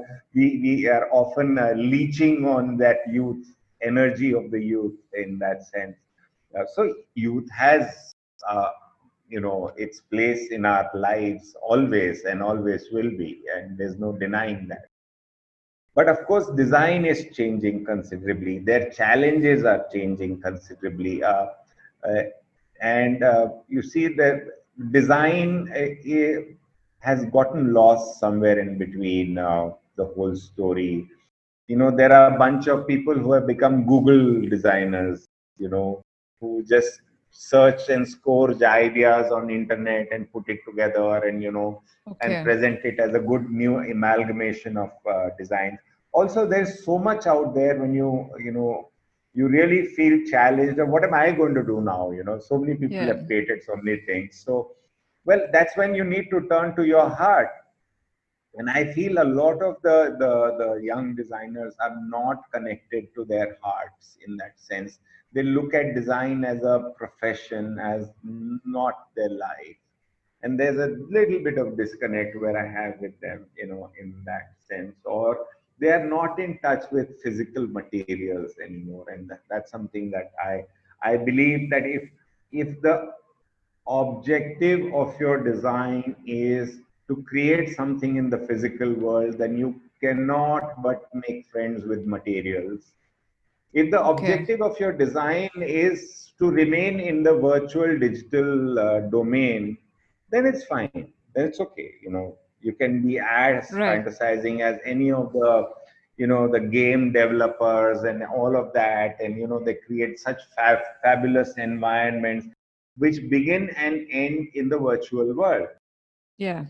S1: often leeching on that youth energy of the youth in that sense. So youth has, uh, you know, its place in our lives always and always will be, and there's no denying that. But of course, design is changing considerably. Their challenges are changing considerably. Uh, and you see that design has gotten lost somewhere in between the whole story. You know, there are a bunch of people who have become Google designers, you know, who just search and scourge ideas on internet and put it together and, you know, and
S2: Okay.
S1: present it as a good new amalgamation of design. Also, there's so much out there when you know, you really feel challenged of what am I going to do now? You know, so many people
S2: Yeah.
S1: have created so many things. So, well, that's when you need to turn to your heart. And I feel a lot of the young designers are not connected to their hearts in that sense. They look at design as a profession, as not their life. And there's a little bit of disconnect where I have with them, you know, in that sense. Or they are not in touch with physical materials anymore. And that's something that I believe that if the objective of your design is to create something in the physical world, then you cannot but make friends with materials. If the
S2: Okay.
S1: objective of your design is to remain in the virtual digital domain, then it's fine. Then it's okay. You know, you can be as
S2: Right.
S1: fantasizing as any of the, you know, the game developers and all of that. And, you know, they create such fabulous environments which begin and end in the virtual world.
S2: Yeah.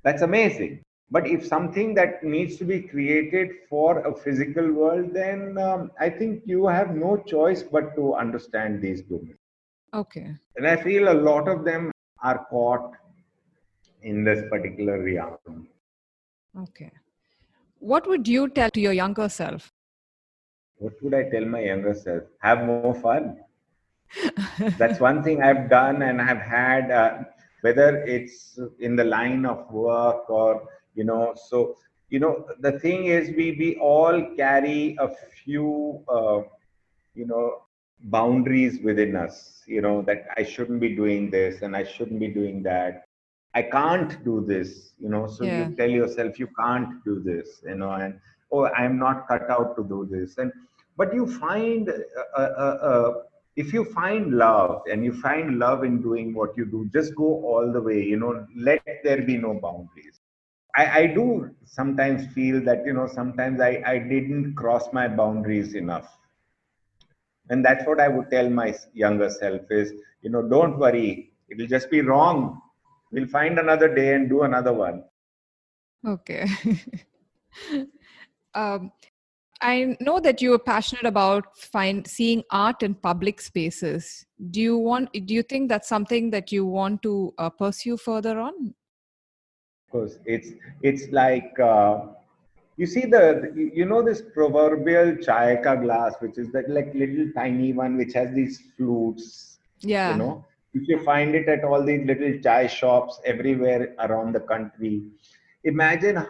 S1: That's amazing. But if something that needs to be created for a physical world, then I think you have no choice but to understand these domains.
S2: Okay.
S1: And I feel a lot of them are caught in this particular realm.
S2: Okay. What would you tell to your younger self?
S1: What would I tell my younger self? Have more fun. That's one thing I've done and I've had, whether it's in the line of work or, you know, so, you know, the thing is we all carry a few, you know, boundaries within us, you know, that I shouldn't be doing this and I shouldn't be doing that. I can't do this, you know, so
S2: Yeah.
S1: you tell yourself you can't do this, you know, and oh, I'm not cut out to do this. And but you find if you find love and you find love in doing what you do, just go all the way, you know, let there be no boundaries. I do sometimes feel that, you know, sometimes I didn't cross my boundaries enough. And that's what I would tell my younger self is, you know, don't worry, it'll just be wrong. We'll find another day and do another one.
S2: Okay. um, I know that you are passionate about seeing art in public spaces. Do you think that's something that you want to pursue further on?
S1: Of course, it's like you see you know this proverbial chai ka glass, which is that like little tiny one which has these flutes. You
S2: Yeah.
S1: know, if you find it at all these little chai shops everywhere around the country. Imagine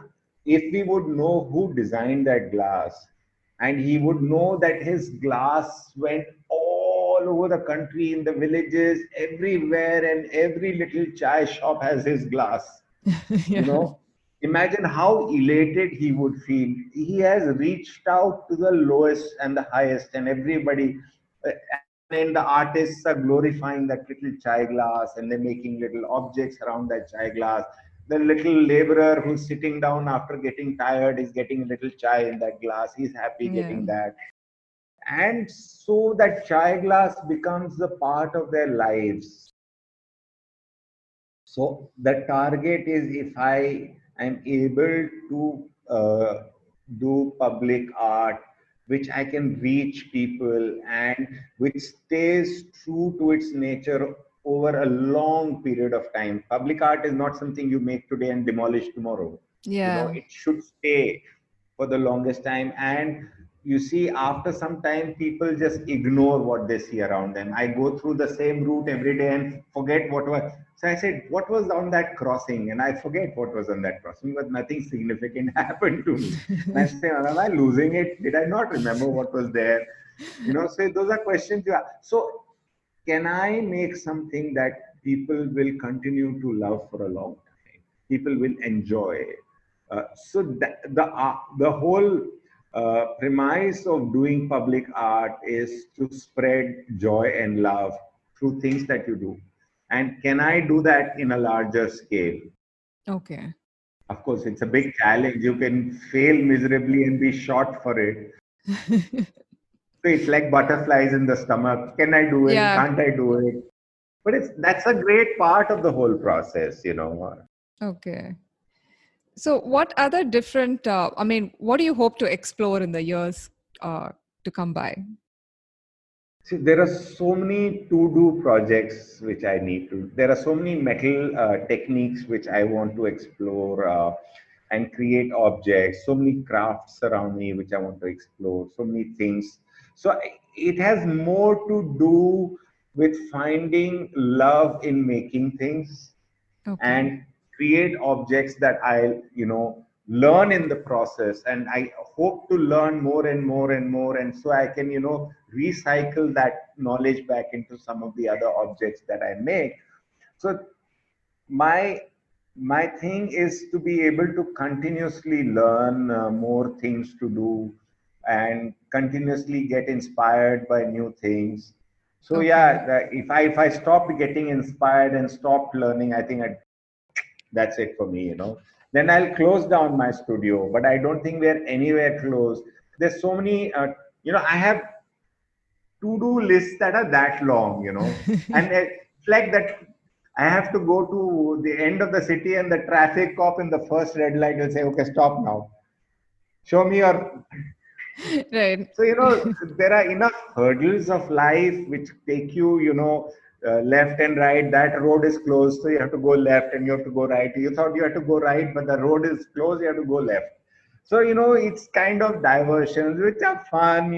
S1: if we would know who designed that glass, and he would know that his glass went all over the country, in the villages, everywhere, and every little chai shop has his glass. You
S2: Yeah.
S1: know, imagine how elated he would feel. He has reached out to the lowest and the highest, and everybody, and then the artists are glorifying that little chai glass, and they're making little objects around that chai glass. The little laborer who's sitting down after getting tired is getting a little chai in that glass. He's happy
S2: Yeah.
S1: getting that. And so that chai glass becomes a part of their lives. So the target is, if I am able to do public art, which I can reach people and which stays true to its nature over a long period of time. Public art is not something you make today and demolish tomorrow. You know,
S2: Yeah.
S1: it should stay for the longest time. And you see, after some time, people just ignore what they see around them. I go through the same route every day and forget what was. So I said, what was on that crossing? And I forget what was on that crossing, but nothing significant happened to me. And I say, am I losing it? Did I not remember what was there? You know, so those are questions you ask. So can I make something that people will continue to love for a long time? People will enjoy. The whole premise of doing public art is to spread joy and love through things that you do. And can I do that in a larger scale?
S2: Okay.
S1: Of course, it's a big challenge. You can fail miserably and be shot for it. So it's like butterflies in the stomach. Can I do it?
S2: Yeah.
S1: Can't I do it? But that's a great part of the whole process, you know.
S2: Okay. So, what other different, what do you hope to explore in the years to come by?
S1: See, there are so many to do projects which I need to. There are so many metal techniques which I want to explore and create objects. So many crafts around me which I want to explore. So many things. So it has more to do with finding love in making things
S2: Okay.
S1: and create objects that I, learn in the process. And I hope to learn more and more and more. And so I can, recycle that knowledge back into some of the other objects that I make. So my my thing is to be able to continuously learn more things to do and continuously get inspired by new things. So
S2: Okay.
S1: yeah, if I stopped getting inspired and stopped learning, I think that's it for me, then I'll close down my studio, but I don't think we're anywhere close. There's so many I have to do lists that are that long, and it's like that I have to go to the end of the city, and the traffic cop in the first red light will say, okay, stop now, show me your.
S2: Right.
S1: So, there are enough hurdles of life which take you, left and right. That road is closed, so you have to go left and you have to go right. You thought you had to go right, but the road is closed, you have to go left. So, it's kind of diversions which are fun.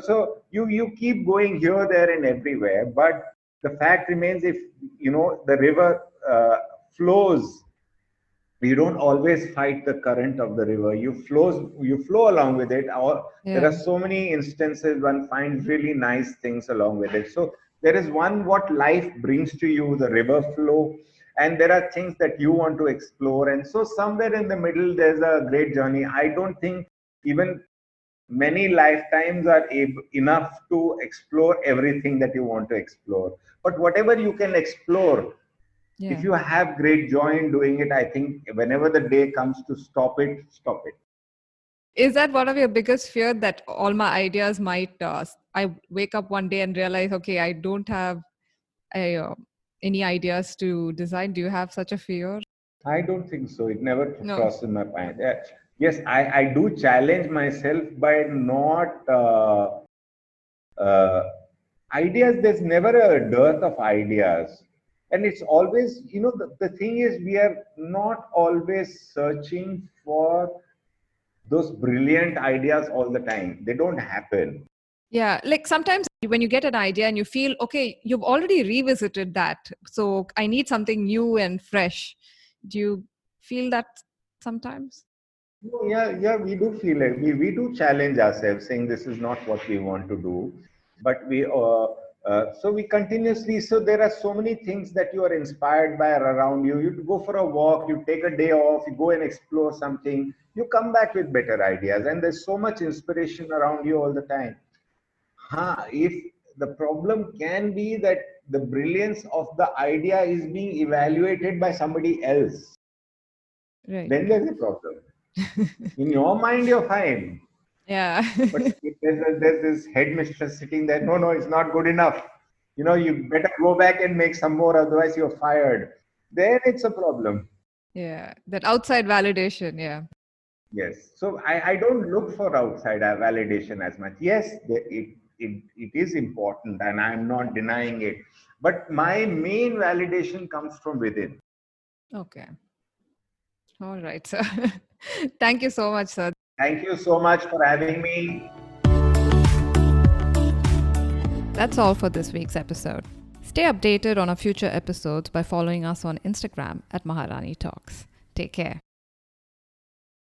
S1: So you keep going here, there, and everywhere. But the fact remains, if, the river flows, you don't always fight the current of the river. You flow along with it. Or there are
S2: Yeah.
S1: so many instances one finds really nice things along with it. So there is one, what life brings to you, the river flow, and there are things that you want to explore. And so somewhere in the middle there's a great journey. I don't think even many lifetimes are enough to explore everything that you want to explore. But whatever you can explore, if
S2: Yeah.
S1: you have great joy in doing it, I think whenever the day comes to stop it, stop it.
S2: Is that one of your biggest fear that all my ideas might, I wake up one day and realize, okay, I don't have a, any ideas to design? Do you have such a fear?
S1: I don't think so. It never
S2: No.
S1: crosses my mind. Yes, I do challenge myself by not. Uh, ideas, there's never a dearth of ideas. And it's always, the thing is, we are not always searching for those brilliant ideas all the time. They don't happen.
S2: Yeah, like sometimes when you get an idea and you feel, okay, you've already revisited that. So I need something new and fresh. Do you feel that sometimes?
S1: Oh, yeah, yeah, we do feel it. We do challenge ourselves, saying this is not what we want to do, but so we continuously. So there are so many things that you are inspired by around you. You go for a walk, you take a day off, you go and explore something. You come back with better ideas, and there's so much inspiration around you all the time. If the problem can be that the brilliance of the idea is being evaluated by somebody else,
S2: Right.
S1: then there's a problem. In your mind, you're fine.
S2: Yeah.
S1: But if there's this headmistress sitting there, no, no, it's not good enough. You better go back and make some more, otherwise you're fired. Then it's a problem.
S2: Yeah. That outside validation. Yeah.
S1: Yes. So I don't look for outside validation as much. Yes, it is important and I'm not denying it. But my main validation comes from within.
S2: Okay. All right, sir. Thank you so much, sir.
S1: Thank you so much for having me.
S2: That's all for this week's episode. Stay updated on our future episodes by following us on Instagram at Maharani Talks. Take care.